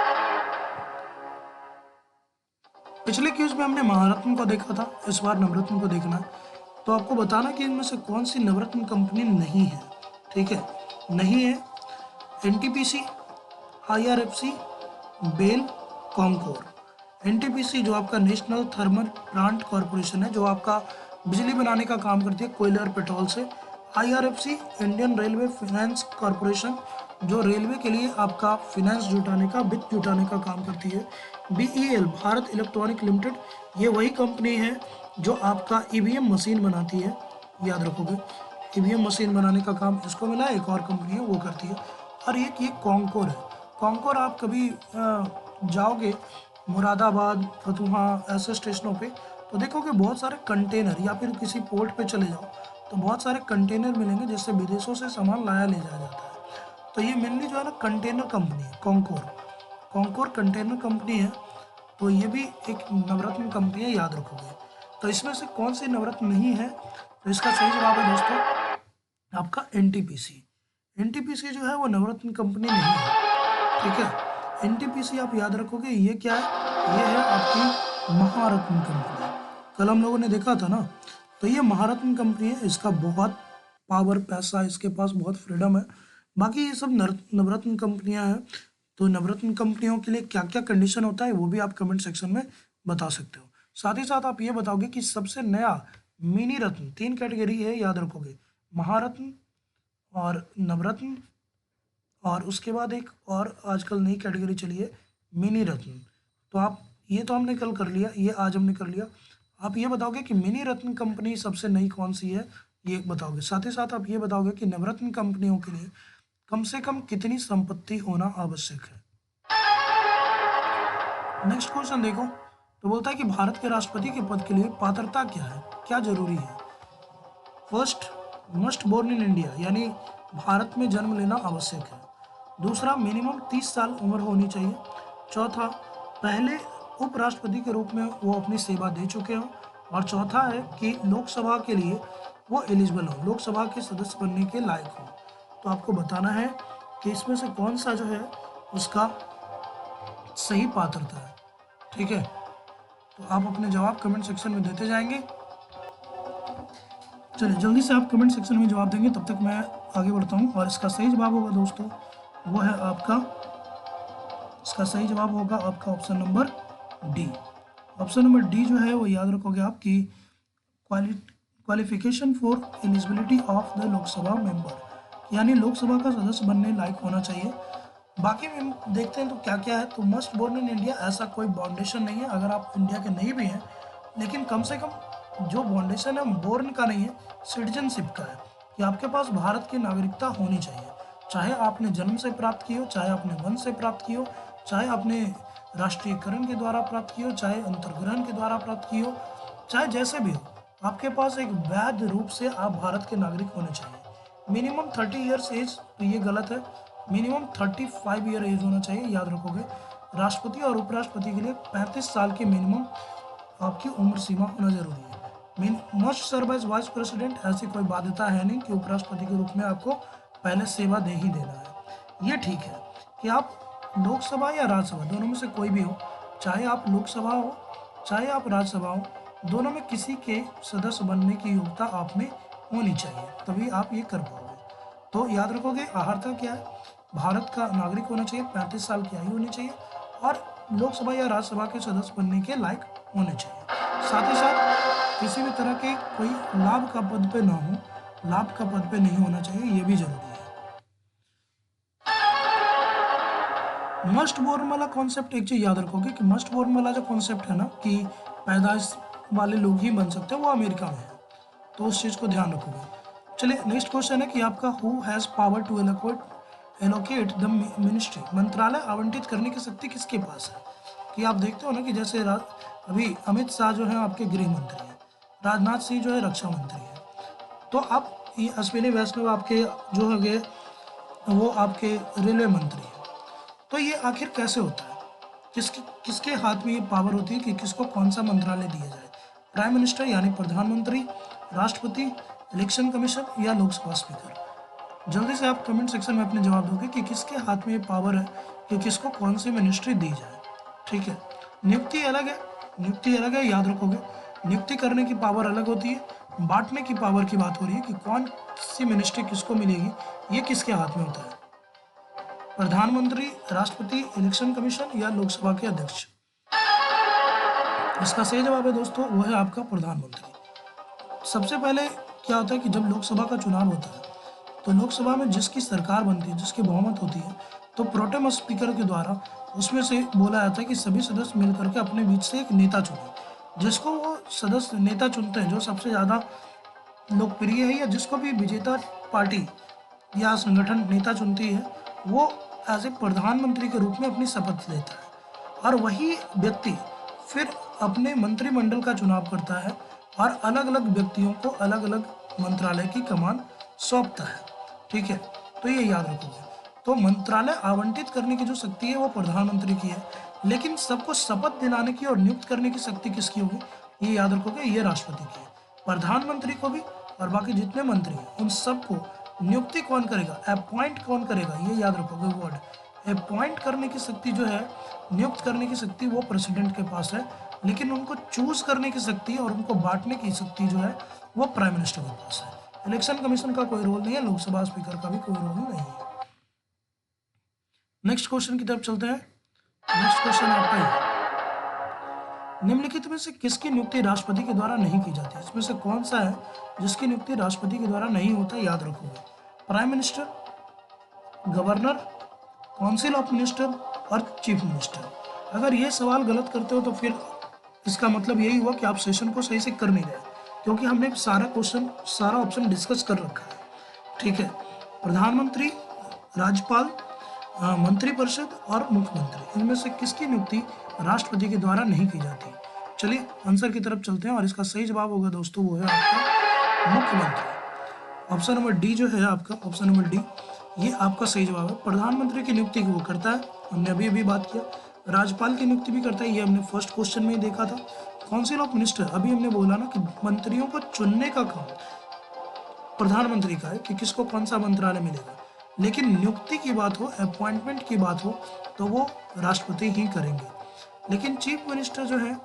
पिछले क्यूज में हमने महारत्न को देखा था, इस बार नवरत्न को देखना है। तो आपको बताना कि इनमें से कौन सी नवरत्न कंपनी नहीं है, ठीक है। नहीं है NTPC, IRFC, BEL, CONCOR. NTPC जो आपका नेशनल थर्मल प्लांट कॉरपोरेशन है, जो आपका बिजली बनाने का काम करती है कोयले और पेट्रोल से। IRFC Indian railway finance corporation, जो रेलवे के लिए आपका फाइनेंस जुटाने का, वित्त जुटाने का काम करती है। बीईएल भारत इलेक्ट्रॉनिक लिमिटेड, ये वही कंपनी है जो आपका ईवीएम मशीन बनाती है, याद रखोगे। ईवीएम मशीन बनाने का काम इसको मिला है, एक और कंपनी है वो करती है। और एक ये कॉन्कोर है। कॉन्कोर आप कभी जाओगे मुरादाबाद, फतुहा, ऐसे स्टेशनों पे, तो देखोगे बहुत सारे कंटेनर, या फिर किसी पोर्ट पे चले जाओ तो बहुत सारे कंटेनर मिलेंगे जिससे विदेशों से सामान लाया ले जाया जाता है। तो ये मेनली जो है ना कंटेनर कंपनी है कॉन्कोर। कॉन्कोर कंटेनर कंपनी है, तो ये भी एक नवरत्न कंपनी है, याद रखोगे। तो इसमें से कौन सी नवरत्न नहीं है, तो इसका सही जवाब है दोस्तों आपका एनटीपीसी। एनटीपीसी जो है वो नवरत्न कंपनी नहीं है, ठीक है। एनटीपीसी आप याद रखोगे, ये क्या है, ये है आपकी महारत्न कंपनी। कल हम लोगों ने देखा था ना, तो ये महारत्न कंपनी है, इसका बहुत पावर, पैसा, इसके पास बहुत फ्रीडम है। बाकी ये सब नवरत्न कंपनियां हैं। तो नवरत्न कंपनियों के लिए क्या क्या कंडीशन होता है वो भी आप कमेंट सेक्शन में बता सकते हो। साथ ही साथ आप ये बताओगे कि सबसे नया मिनी रत्न, 3 कैटेगरी है, याद रखोगे, महारत्न और नवरत्न, और उसके बाद एक और आजकल नई कैटेगरी चली है मिनी रत्न। तो आप ये तो हमने कल कर लिया, ये आज हमने कर लिया। आप ये बताओगे कि मिनी रत्न कंपनी सबसे नई कौन सी है, ये बताओगे। साथ ही साथ आप ये बताओगे कि नवरत्न कंपनियों के लिए कम से कम कितनी संपत्ति होना आवश्यक है। नेक्स्ट क्वेश्चन देखो, तो बोलता है कि भारत के राष्ट्रपति के पद के लिए पात्रता क्या है, क्या जरूरी है। First, must born in India, यानी भारत में जन्म लेना आवश्यक है। दूसरा, मिनिमम 30 साल उम्र होनी चाहिए। चौथा, पहले उपराष्ट्रपति के रूप में वो अपनी सेवा दे चुके हों। और चौथा है कि लोकसभा के लिए वो एलिजिबल हो, लोकसभा के सदस्य बनने के लायक हो। तो आपको बताना है कि इसमें से कौन सा जो है उसका सही पात्रता है, ठीक है। तो आप अपने जवाब कमेंट सेक्शन में देते जाएंगे। चलिए जल्दी से आप कमेंट सेक्शन में जवाब देंगे, तब तक मैं आगे बढ़ता हूँ। और इसका सही जवाब होगा दोस्तों, वो है आपका, इसका सही जवाब होगा आपका option number D. Option number D जो है वो याद रखोगे आपकी qualification for eligibility of the Lok Sabha member, यानी लोकसभा का सदस्य बनने लायक होना चाहिए। बाकी में देखते हैं तो क्या क्या है। तो मस्ट बोर्न इन इंडिया, ऐसा कोई बाउंडेशन नहीं है, अगर आप इंडिया के नहीं भी हैं, लेकिन कम से कम जो बाउंडेशन है बोर्न का नहीं है, सिटीजनशिप का है, कि आपके पास भारत की नागरिकता होनी चाहिए। चाहे आपने जन्म से प्राप्त की हो, चाहे आपने वंश से प्राप्त की हो, चाहे आपने राष्ट्रीयकरण के द्वारा प्राप्त की हो, चाहे अंतर्ग्रहण के द्वारा प्राप्त की हो, चाहे जैसे भी हो, आपके पास एक वैध रूप से आप भारत के नागरिक होने चाहिए। मिनिमम 30 ईयर्स एज, तो ये गलत है, मिनिमम 35 ईयर एज होना चाहिए, याद रखोगे। राष्ट्रपति और उपराष्ट्रपति के लिए 35 साल की मिनिमम आपकी उम्र सीमा होना जरूरी है। Must serve as vice president, ऐसी कोई बाध्यता है नहीं कि उपराष्ट्रपति के रूप में आपको पहले सेवा दे ही देना है। ये ठीक है कि आप लोकसभा या राज्यसभा दोनों में से कोई भी हो, चाहे आप लोकसभा हो चाहे आप राज्यसभा हो, दोनों में किसी के सदस्य बनने की योग्यता आप में होनी चाहिए, तभी आप ये कर पाओगे। तो याद रखोगे आहारता क्या है, भारत का नागरिक होना चाहिए, 35 साल की आयु होनी चाहिए, और लोकसभा या राज्यसभा के सदस्य बनने के लायक होने चाहिए। साथ ही साथ किसी भी तरह के कोई लाभ का पद पे ना हो, लाभ का पद पे नहीं होना चाहिए, ये भी जरूरी है। मस्ट बोर्न वाला कॉन्सेप्ट एक चीज़ याद रखोगे कि मस्ट बोर्न वाला जो कॉन्सेप्ट है ना कि पैदाइश वाले लोग ही बन सकते हैं, वो अमेरिका में है, तो उस चीज़ को ध्यान रखोगे। चलिए नेक्स्ट क्वेश्चन है कि आपका who has power to allocate the ministry, मंत्रालय आवंटित करने की शक्ति किसके पास है। कि आप देखते हो ना कि जैसे अभी अमित शाह जो है आपके गृह मंत्री हैं, राजनाथ सिंह जो है रक्षा मंत्री है, तो आप ये अश्विनी वैष्णव आपके जो है वो आपके रेलवे मंत्री हैं। तो ये आखिर कैसे होता है, किसके किसके हाथ में ये पावर होती है कि किसको कौन सा मंत्रालय दिया जाए। प्राइम मिनिस्टर यानी प्रधानमंत्री, राष्ट्रपति, इलेक्शन कमीशन या लोकसभा स्पीकर। जल्दी से आप कमेंट सेक्शन में अपने जवाब दोगे कि किसके हाथ में ये पावर है कि किसको कौन सी मिनिस्ट्री दी जाए। ठीक है, नियुक्ति अलग है, नियुक्ति अलग है, याद रखोगे। नियुक्ति करने की पावर अलग होती है, बांटने की पावर की बात हो रही है कि कौन सी मिनिस्ट्री किसको मिलेगी, ये किसके हाथ में होता है। प्रधानमंत्री, राष्ट्रपति, इलेक्शन कमीशन या लोकसभा के अध्यक्ष। इसका सही जवाब है दोस्तों, वो है आपका प्रधानमंत्री। सबसे पहले क्या होता है कि जब लोकसभा का चुनाव होता है तो लोकसभा में जिसकी सरकार बनती है, जिसकी बहुमत होती है, तो प्रोटेम स्पीकर के द्वारा उसमें से बोला जाता है कि सभी सदस्य मिलकर के अपने बीच से एक नेता चुने। जिसको वो सदस्य नेता चुनते हैं जो सबसे ज़्यादा लोकप्रिय है या जिसको भी विजेता पार्टी या संगठन नेता चुनती है, वो एज ए प्रधानमंत्री के रूप में अपनी शपथ लेता है और वही व्यक्ति फिर अपने मंत्रिमंडल का चुनाव करता है और अलग अलग व्यक्तियों को अलग अलग मंत्रालय की कमान सौंपता है। ठीक है, तो ये याद रखोगे। तो मंत्रालय आवंटित करने की जो शक्ति है वो प्रधानमंत्री की है, लेकिन सबको शपथ दिलाने की और नियुक्त करने की शक्ति किसकी होगी, ये याद रखोगे, ये राष्ट्रपति की है। प्रधानमंत्री को भी और बाकी जितने मंत्री हैं उन सबको नियुक्ति कौन करेगा, अपॉइंट कौन करेगा, ये याद रखोगे वर्ड। अपॉइंट करने की शक्ति जो है, नियुक्त करने की शक्ति वो प्रेसिडेंट के पास है, लेकिन उनको चूज करने की शक्ति और उनको बांटने की शक्ति जो है वो प्राइम मिनिस्टर के पास है। इलेक्शन कमीशन का कोई रोल नहीं है, लोकसभा स्पीकर का भी कोई रोल नहीं है। नेक्स्ट क्वेश्चन की तरफ चलते हैं। नेक्स्ट क्वेश्चन आपका ये, निम्नलिखित में से किसकी नियुक्ति राष्ट्रपति के द्वारा नहीं की जाती। इसमें से कौन सा है जिसकी नियुक्ति राष्ट्रपति के द्वारा नहीं होता, याद रखोगे। Prime minister, governor, council of minister और चीफ मिनिस्टर। अगर ये सवाल गलत करते हो तो फिर इसका मतलब यही हुआ कि आप सेशन को सही से कर नहीं रहे, क्योंकि हमने सारा ऑप्शन डिस्कस कर रखा है। ठीक है, प्रधानमंत्री, राज्यपाल, मंत्रिपरिषद और मुख्यमंत्री, इनमें से किसकी नियुक्ति राष्ट्रपति के द्वारा नहीं की जाती। चलिए आंसर की तरफ चलते हैं और इसका सही जवाब होगा दोस्तों, वो है आपका मुख्यमंत्री। ऑप्शन नंबर डी जो है आपका, ऑप्शन नंबर डी, ये आपका सही जवाब है। प्रधानमंत्री की नियुक्ति वो करता है, हमने अभी बात किया। राज्यपाल की नियुक्ति भी करता है, ये हमने फर्स्ट क्वेश्चन में ही देखा था। काउंसिल ऑफ मिनिस्टर, अभी हमने बोला ना कि मंत्रियों को चुनने का काम प्रधानमंत्री का है कि किसको कौन सा मंत्रालय मिलेगा, लेकिन नियुक्ति की बात हो, अपॉइंटमेंट की बात हो, तो वो राष्ट्रपति ही करेंगे। लेकिन चीफ मिनिस्टर जो है,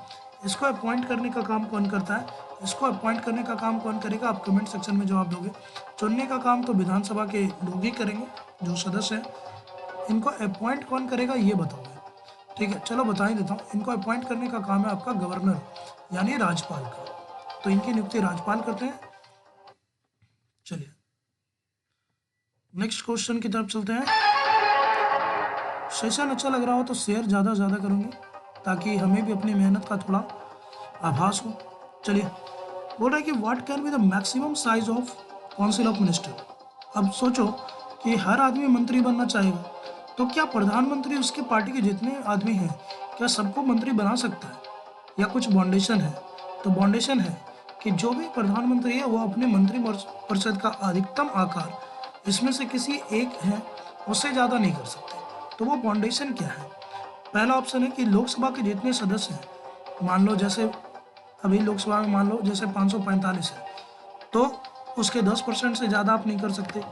इसको अपॉइंट करने का काम कौन करता है, इसको अपॉइंट करने का काम कौन करेगा, आप कमेंट सेक्शन में जवाब दोगे। चुनने का काम तो विधानसभा के लोग ही करेंगे जो सदस्य हैं, इनको अपॉइंट कौन करेगा ये बताओगे। ठीक है, चलो बता ही देता हूँ। इनको अपॉइंट करने का काम है आपका गवर्नर यानी राज्यपाल का, तो इनकी नियुक्ति राज्यपाल करते हैं। चलिए नेक्स्ट क्वेश्चन की तरफ चलते हैं। सेशन अच्छा लग रहा हो तो शेयर ज़्यादा से ज़्यादा करूँगी ताकि हमें भी अपनी मेहनत का थोड़ा आभास हो। चलिए, बोल रहा है कि what can be the maximum size of council of minister. अब सोचो कि हर आदमी मंत्री बनना चाहेगा, तो क्या प्रधानमंत्री उसके पार्टी के जितने आदमी हैं क्या सबको मंत्री बना सकता है, या कुछ बाउंडेशन है। तो बाउंडेशन है कि जो भी प्रधानमंत्री है वो अपने मंत्री परिषद का अधिकतम आकार इसमें से किसी एक है उससे ज़्यादा नहीं कर सकते। तो वो बाउंडेशन क्या है। पहला ऑप्शन है कि लोकसभा के जितने सदस्य हैं, मान लो जैसे अभी लोकसभा में मान लो जैसे 545 है, तो उसके 10% से ज़्यादा आप नहीं कर सकते।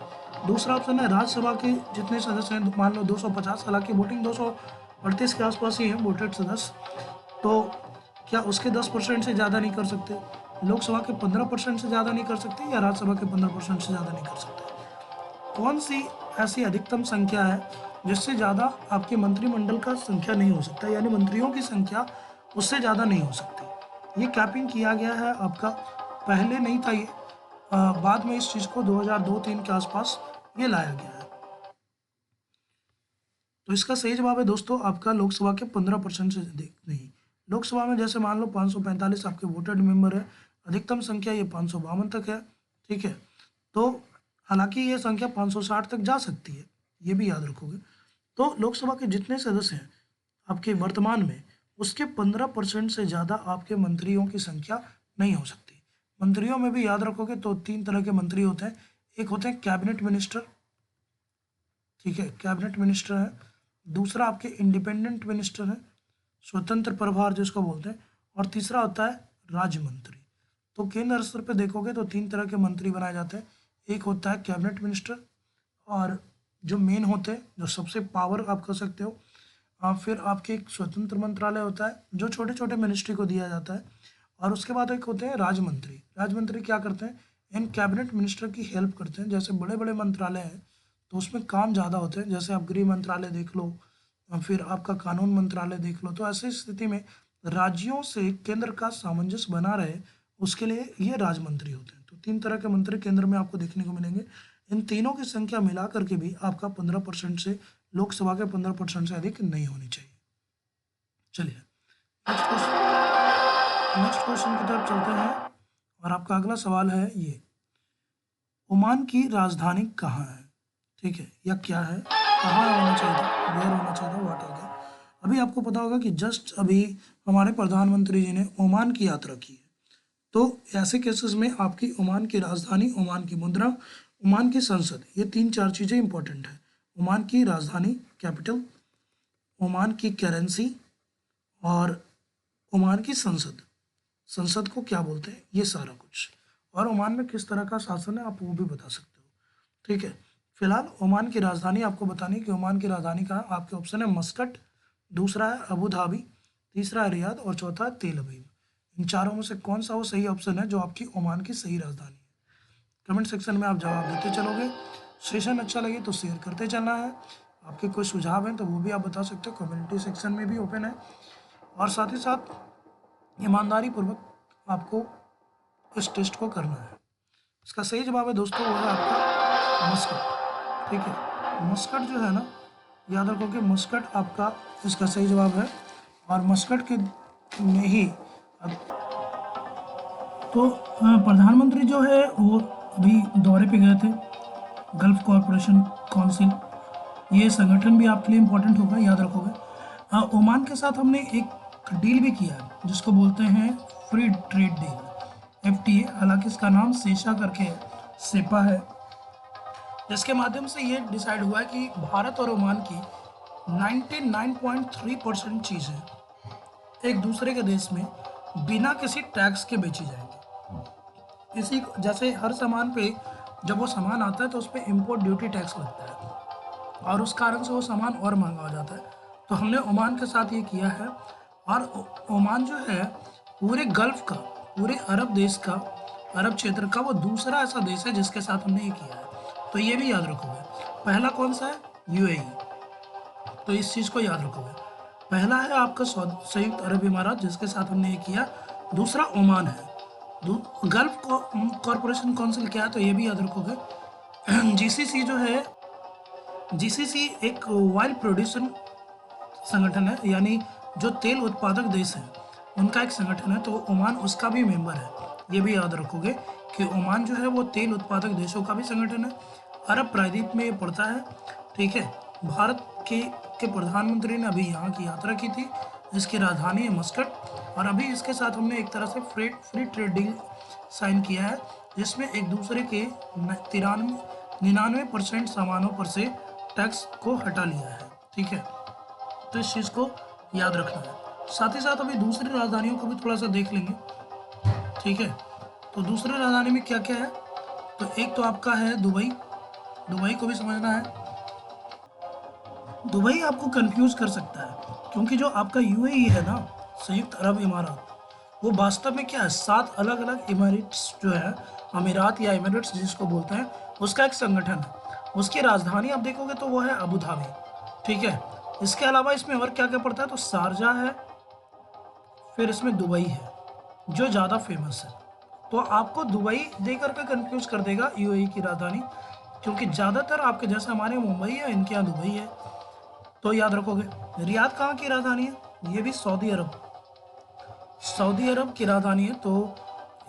दूसरा ऑप्शन है राज्यसभा के जितने सदस्य हैं, मान लो 250, हालांकि वोटिंग 238 के आसपास ही है वोटेड सदस्य, तो क्या उसके 10% से ज़्यादा नहीं कर सकते। लोकसभा के 15% से ज़्यादा नहीं कर सकते, या राज्यसभा के 15% से ज़्यादा नहीं कर सकते। कौन सी ऐसी अधिकतम संख्या है जिससे ज़्यादा आपके मंत्रिमंडल का संख्या नहीं हो सकता, यानी मंत्रियों की संख्या उससे ज़्यादा नहीं हो सकती। ये कैपिंग किया गया है आपका, पहले नहीं था ये, बाद में इस चीज़ को 2002-3 के आसपास ये लाया गया है। तो इसका सही जवाब है दोस्तों आपका लोकसभा के 15% से अधिक नहीं। लोकसभा में जैसे मान लो 545 आपके वोटेड मेंबर है, अधिकतम संख्या ये 552 तक है, ठीक है। तो हालांकि ये संख्या 560 तक जा सकती है, ये भी याद रखोगे। तो लोकसभा के जितने सदस्य हैं आपके वर्तमान में, उसके 15% से ज़्यादा आपके मंत्रियों की संख्या नहीं हो सकती। मंत्रियों में भी याद रखोगे तो 3 तरह के मंत्री होते हैं। एक होते हैं कैबिनेट मिनिस्टर, ठीक है, कैबिनेट मिनिस्टर है। दूसरा आपके इंडिपेंडेंट मिनिस्टर है, स्वतंत्र प्रभार जिसको बोलते हैं। और तीसरा होता है राज्य मंत्री। तो केंद्र स्तर पे देखोगे तो 3 तरह के मंत्री बनाए जाते हैं। एक होता है कैबिनेट मिनिस्टर, और जो मेन होते हैं, जो सबसे पावर आप कह सकते हो। फिर आपके एक स्वतंत्र मंत्रालय होता है जो छोटे छोटे मिनिस्ट्री को दिया जाता है। और उसके बाद एक होते हैं राज्य मंत्री। राज्य मंत्री क्या करते हैं, इन कैबिनेट मिनिस्टर की हेल्प करते हैं। जैसे बड़े बड़े मंत्रालय हैं तो उसमें काम ज़्यादा होते हैं, जैसे आप गृह मंत्रालय देख लो, फिर आपका कानून मंत्रालय देख लो। तो ऐसी स्थिति में राज्यों से केंद्र का सामंजस्य बना रहे, उसके लिए ये राज्य मंत्री होते हैं। तो 3 तरह के मंत्री केंद्र में आपको देखने को मिलेंगे। इन तीनों की संख्या मिला करके भी आपका 15% से, लोकसभा के 15% से अधिक नहीं होनी चाहिए। चलिए नेक्स्ट क्वेश्चन की तरफ चलते हैं, और आपका अगला सवाल है ये, ओमान की राजधानी कहाँ है, ठीक है, या क्या है, कहाँ होना चाहिए था, वेयर होना चाहिए था, व्हाट हो गया। अभी आपको पता होगा कि जस्ट अभी हमारे प्रधानमंत्री जी ने ओमान की यात्रा की है। तो ऐसे केसेस में आपकी ओमान की राजधानी, ओमान की मुद्रा, ओमान की संसद, ये 3-4 चीज़ें इंपॉर्टेंट है। ओमान की राजधानी कैपिटल, ओमान की करेंसी, और ओमान की संसद, संसद को क्या बोलते हैं, ये सारा कुछ। और ओमान में किस तरह का शासन है आप वो भी बता सकते हो, ठीक है। फिलहाल ओमान की राजधानी आपको बतानी है कि ओमान की राजधानी कहाँ। आपके ऑप्शन है मस्कट, दूसरा है अबू धाबी, तीसरा है रियाद, और चौथा है तेल अवीव। इन चारों में से कौन सा वो सही ऑप्शन है जो आपकी ओमान की सही राजधानी है? कमेंट सेक्शन में आप जवाब देते चलोगे। सेशन अच्छा लगे तो शेयर करते चलना है। आपके कोई सुझाव हैं तो वो भी आप बता सकते हो, कम्युनिटी सेक्शन में भी ओपन है। और साथ ही साथ ईमानदारी पूर्वक आपको इस टेस्ट को करना है। इसका सही जवाब है दोस्तों, वो है आपका मस्कट, ठीक है। मस्कट जो है ना, याद रखो कि मस्कट आपका इसका सही जवाब है। और मस्कट के में ही तो प्रधानमंत्री जो है वो अभी दौरे पे गए थे। गल्फ कॉरपोरेशन काउंसिल, ये संगठन भी आपके लिए इम्पोर्टेंट होगा, याद रखोगे। ओमान के साथ हमने एक डील भी किया है जिसको बोलते हैं फ्री ट्रेड डील, FTA। हालांकि इसका नाम सेशा करके है, सेपा है, जिसके माध्यम से ये डिसाइड हुआ है कि भारत और ओमान की 99.3% चीज़ें एक दूसरे के देश में बिना किसी टैक्स के बेची जाएंगी। इसी जैसे हर सामान पे जब वो सामान आता है तो उस पर इम्पोर्ट ड्यूटी टैक्स लगता है, और उस कारण से वो सामान और महंगा हो जाता है। तो हमने ओमान के साथ ये किया है। और ओमान जो है पूरे गल्फ का, पूरे अरब देश का, अरब क्षेत्र का वो दूसरा ऐसा देश है जिसके साथ हमने ये किया है। तो ये भी याद रखोगे। पहला कौन सा है, UAE। तो इस चीज़ को याद रखोगे। पहला है आपका संयुक्त अरब इमारात जिसके साथ हमने ये किया। दूसरा ओमान है। गल्फ कॉरपोरेशन काउंसिल क्या है तो ये भी याद रखोगे। GCC जो है, GCC एक ऑयल प्रोड्यूसर संगठन है, यानी जो तेल उत्पादक देश हैं उनका एक संगठन है। तो ओमान उसका भी मेंबर है। ये भी याद रखोगे कि ओमान जो है वो तेल उत्पादक देशों का भी संगठन है। अरब प्रायद्वीप में ये पड़ता है, ठीक है। भारत के प्रधानमंत्री ने अभी यहाँ की यात्रा की थी। इसकी राजधानी है मस्कट। और अभी इसके साथ हमने एक तरह से फ्री ट्रेड डील साइन किया है, जिसमें एक दूसरे के 99% सामानों पर से टैक्स को हटा लिया है, ठीक है। तो इस चीज़ को याद रखना है। साथ ही साथ अभी दूसरी राजधानियों को भी थोड़ा सा देख लेंगे, ठीक है। तो दूसरी राजधानी में क्या क्या है, तो एक तो आपका है दुबई। दुबई को भी समझना है। दुबई आपको कंफ्यूज कर सकता है क्योंकि जो आपका UAE है ना, संयुक्त अरब इमारात, वो वास्तव में क्या है, 7 अलग अलग इमारेट्स जो है, अमीरात या इमिरेट्स जिसको बोलते हैं, उसका एक संगठन है। उसकी राजधानी आप देखोगे तो वो है अबू धाबी, ठीक है। इसके अलावा इसमें और क्या क्या पड़ता है, तो शारजा है, फिर इसमें दुबई है जो ज़्यादा फेमस है। तो आपको दुबई दे करके कंफ्यूज कर देगा UAE की राजधानी, क्योंकि ज़्यादातर आपके जैसे हमारे मुंबई है, इनके यहाँ दुबई है। तो याद रखोगे। रियाद कहाँ की राजधानी है? ये भी सऊदी अरब, सऊदी अरब की राजधानी है। तो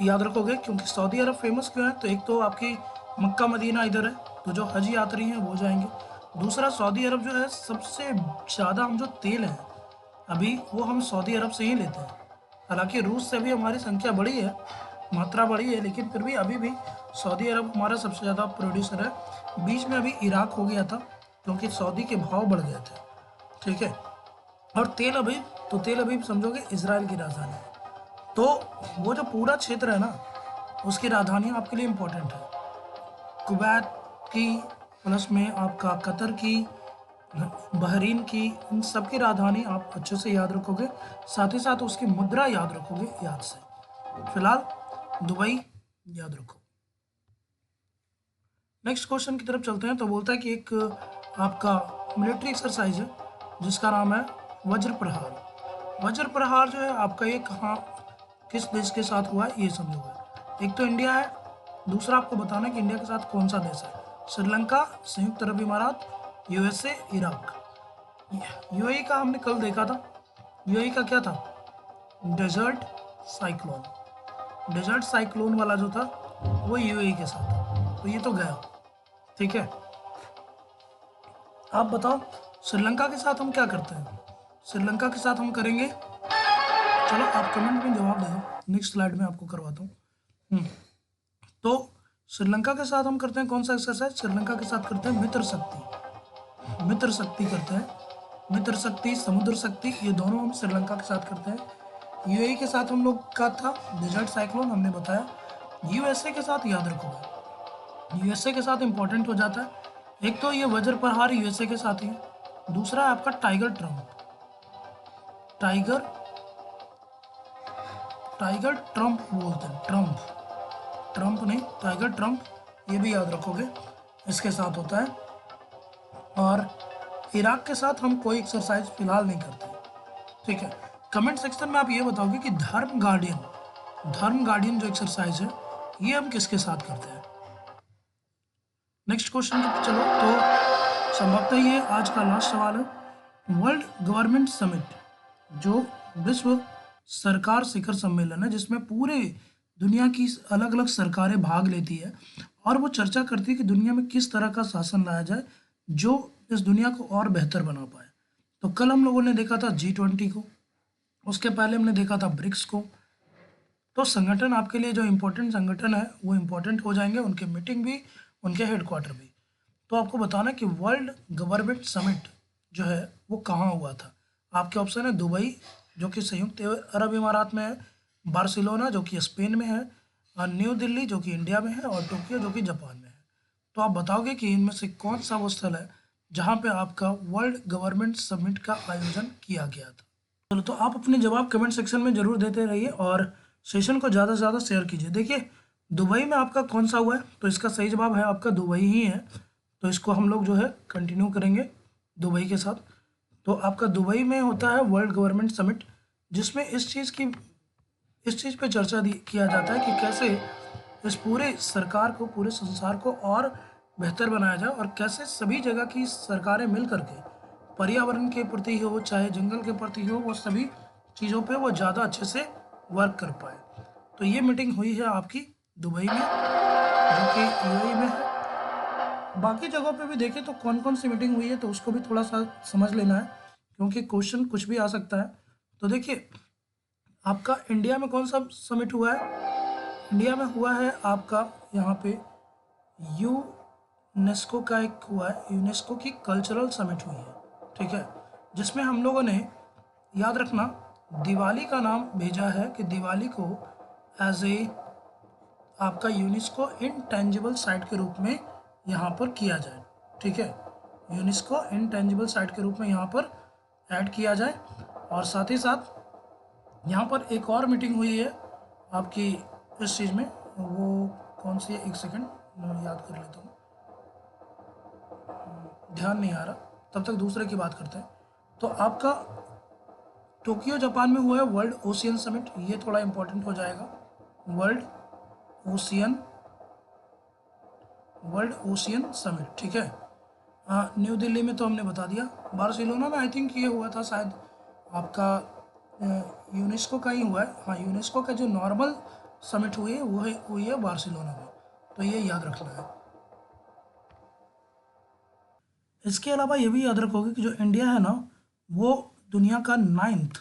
याद रखोगे, क्योंकि सऊदी अरब फेमस क्यों है? तो एक तो आपकी मक्का मदीना इधर है, तो जो हज यात्री हैं वो जाएंगे। दूसरा, सऊदी अरब जो है सबसे ज़्यादा हम जो तेल है अभी वो हम सऊदी अरब से ही लेते हैं। हालांकि रूस से भी हमारी संख्या बढ़ी है, मात्रा बढ़ी है, लेकिन फिर भी अभी भी सऊदी अरब हमारा सबसे ज़्यादा प्रोड्यूसर है। बीच में अभी इराक हो गया था क्योंकि सऊदी के भाव बढ़ गए थे, ठीक है। और तेल अभी, तो तेल अभी समझोगे इजराइल की राजधानी है। तो वो जो पूरा क्षेत्र है ना, उसकी राजधानी आपके लिए इम्पोर्टेंट है। कुवैत की, प्लस में आपका कतर की, बहरीन की, इन सब की राजधानी आप अच्छे से याद रखोगे। साथ ही साथ उसकी मुद्रा याद रखोगे याद से। फिलहाल दुबई याद रखो। नेक्स्ट क्वेश्चन की तरफ चलते हैं। तो बोलता है कि एक आपका मिलिट्री एक्सरसाइज है जिसका नाम है वज्र प्रहार। वज्र प्रहार जो है आपका ये कहाँ, किस देश के साथ हुआ है ये समझोगे। एक तो इंडिया है, दूसरा आपको बताना है कि इंडिया के साथ कौन सा देश है। श्रीलंका, संयुक्त अरब इमारात, यूएसए, इराक। यूएई का हमने कल देखा था। यूएई का क्या था? Desert cyclone. डेजर्ट साइक्लोन वाला जो था वो यूएई के साथ था, तो ये तो गया, ठीक है। आप बताओ श्रीलंका के साथ हम क्या करते हैं? श्रीलंका के साथ हम करेंगे, चलो आप कमेंट में जवाब दे दो, नेक्स्ट स्लाइड में आपको करवाता हूँ। तो श्रीलंका के साथ हम करते हैं कौन सा एक्सरसाइज? श्रीलंका के साथ करते हैं मित्र शक्ति। मित्र शक्ति करते हैं, मित्र शक्ति, समुद्र शक्ति, ये दोनों हम श्रीलंका के साथ करते हैं। यूएई के साथ हम लोग का था डेजर्ट साइक्लोन, हमने बताया। यूएसए के साथ याद रखोगे, यूएसए के साथ इंपॉर्टेंट हो जाता है। एक तो ये वज्र प्रहार यूएसए के साथ ही है, दूसरा है आपका tiger Trump. Tiger, tiger Trump बोलते हैं, ट्रम्प, ट्रम्प नहीं, टाइगर ट्रम्प, ये भी याद रखोगे, इसके साथ होता है। और इराक के साथ हम कोई एक्सरसाइज फिलहाल नहीं करते, ठीक है। कमेंट सेक्शन में आप ये बताओगे कि धर्म गार्डियन, धर्म गार्डियन जो एक्सरसाइज है ये हम किसके साथ करते हैं। नेक्स्ट क्वेश्चन पे चलो। तो संभवतः ये आज का लास्ट सवाल है। वर्ल्ड गवर्नमेंट समिट, जो विश्व सरकार शिखर सम्मेलन है जिसमें पूरे दुनिया की अलग अलग सरकारें भाग लेती है और वो चर्चा करती है कि दुनिया में किस तरह का शासन लाया जाए जो इस दुनिया को और बेहतर बना पाए। तो कल हम लोगों ने देखा था G20 को, उसके पहले हमने देखा था ब्रिक्स को। तो संगठन आपके लिए जो इम्पोर्टेंट संगठन है वो इम्पोर्टेंट हो जाएंगे, उनके मीटिंग भी, उनके हेडक्वार्टर भी। तो आपको बताना कि वर्ल्ड गवर्नमेंट समिट जो है वो कहाँ हुआ था। आपके ऑप्शन है दुबई जो कि संयुक्त अरब इमारात में है, बार्सिलोना जो कि स्पेन में है, और न्यू दिल्ली जो कि इंडिया में है, और टोक्यो जो कि जापान में है। तो आप बताओगे कि इनमें से कौन सा वो स्थल है जहाँ पे आपका वर्ल्ड गवर्नमेंट समिट का आयोजन किया गया था। चलो, तो आप अपने जवाब कमेंट सेक्शन में जरूर देते रहिए और सेशन को ज़्यादा से ज़्यादा शेयर कीजिए। देखिए दुबई में आपका कौन सा हुआ है, तो इसका सही जवाब है आपका दुबई ही है। तो इसको हम लोग जो है कंटिन्यू करेंगे दुबई के साथ। तो आपका दुबई में होता है वर्ल्ड गवर्नमेंट समिट, जिसमें इस चीज़ पे चर्चा किया जाता है कि कैसे इस पूरे सरकार को, पूरे संसार को और बेहतर बनाया जाए और कैसे सभी जगह की सरकारें मिल करके पर्यावरण के प्रति हो चाहे जंगल के प्रति हो, वो सभी चीज़ों पे वो ज़्यादा अच्छे से वर्क कर पाए। तो ये मीटिंग हुई है आपकी दुबई में जो कि यूएई में है। बाकी जगहों पे भी देखें तो कौन कौन सी मीटिंग हुई है तो उसको भी थोड़ा सा समझ लेना है, क्योंकि क्वेश्चन कुछ भी आ सकता है। तो देखिए आपका इंडिया में कौन सा समिट हुआ है? इंडिया में हुआ है आपका यहाँ पे यूनेस्को का एक हुआ है, यूनेस्को की कल्चरल समिट हुई है, ठीक है, जिसमें हम लोगों ने, याद रखना, दिवाली का नाम भेजा है कि दिवाली को एज ए आपका यूनेस्को इनटेंजिबल साइट के रूप में यहाँ पर किया जाए, ठीक है। यूनेस्को इनटेंजिबल साइट के रूप में यहाँ पर ऐड किया जाए। और साथ ही साथ यहाँ पर एक और मीटिंग हुई है आपकी इस चीज़ में, वो कौन सी है, एक सेकंड मैं याद कर लेता हूँ, ध्यान नहीं आ रहा, तब तक दूसरे की बात करते हैं। तो आपका टोक्यो जापान में हुआ है वर्ल्ड ओशियन समिट, ये थोड़ा इंपॉर्टेंट हो जाएगा। वर्ल्ड ओशियन समिट, ठीक है। न्यू दिल्ली में तो हमने बता दिया। बार्सिलोना में आई थिंक ये हुआ था शायद आपका यूनेस्को का ही हुआ है। हाँ, यूनेस्को का जो नॉर्मल समिट हुई है वो हुई है बार्सिलोना में, तो ये याद रखना है। इसके अलावा ये भी याद रखोगे कि जो इंडिया है ना, वो दुनिया का 9th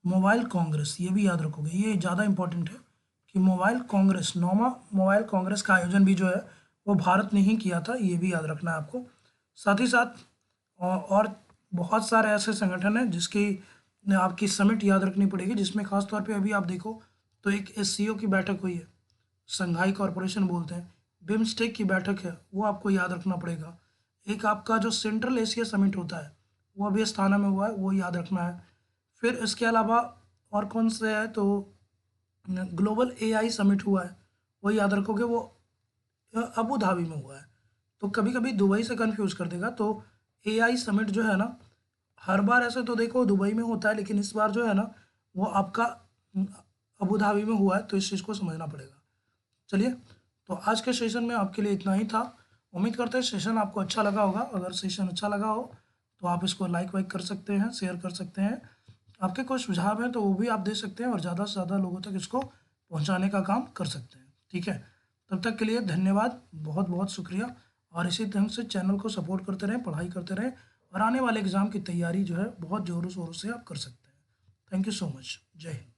मोबाइल कांग्रेस, ये भी याद रखोगे, ये ज़्यादा इंपॉर्टेंट है कि मोबाइल कांग्रेस, 9वां मोबाइल कांग्रेस का आयोजन भी जो है वो भारत ने ही किया था, ये भी याद रखना है आपको। साथ ही साथ और बहुत सारे ऐसे संगठन हैं जिसकी आपकी समिट याद रखनी पड़ेगी, जिसमें खास तौर पे अभी आप देखो तो एक एससीओ की बैठक हुई है, संघाई कॉरपोरेशन बोलते हैं, बिम्स्टेक की बैठक है, वो आपको याद रखना पड़ेगा। एक आपका जो सेंट्रल एशिया समिट होता है वो अभी अस्थाना में हुआ है, वो याद रखना है। फिर इसके अलावा और कौन से है तो ग्लोबल एआई समिट हुआ है, वो याद रखोगे, वो अबू धाबी में हुआ है। तो कभी कभी दुबई से कंफ्यूज कर देगा। तो एआई समिट जो है ना, हर बार ऐसे तो देखो दुबई में होता है, लेकिन इस बार जो है ना वो आपका अबू धाबी में हुआ है, तो इस चीज़ को समझना पड़ेगा। चलिए, तो आज के सेशन में आपके लिए इतना ही था। उम्मीद करते हैं सेशन आपको अच्छा लगा होगा। अगर सेशन अच्छा लगा हो तो आप इसको लाइक वाइक कर सकते हैं, शेयर कर सकते हैं। आपके कोई सुझाव हैं तो वो भी आप दे सकते हैं और ज़्यादा से ज़्यादा लोगों तक इसको पहुंचाने का काम कर सकते हैं। ठीक है, तब तक के लिए धन्यवाद, बहुत बहुत शुक्रिया। और इसी ढंग से चैनल को सपोर्ट करते रहें, पढ़ाई करते रहें, और आने वाले एग्ज़ाम की तैयारी जो है बहुत ज़ोरों शोरों से आप कर सकते हैं। Thank you so much. जय हिंद।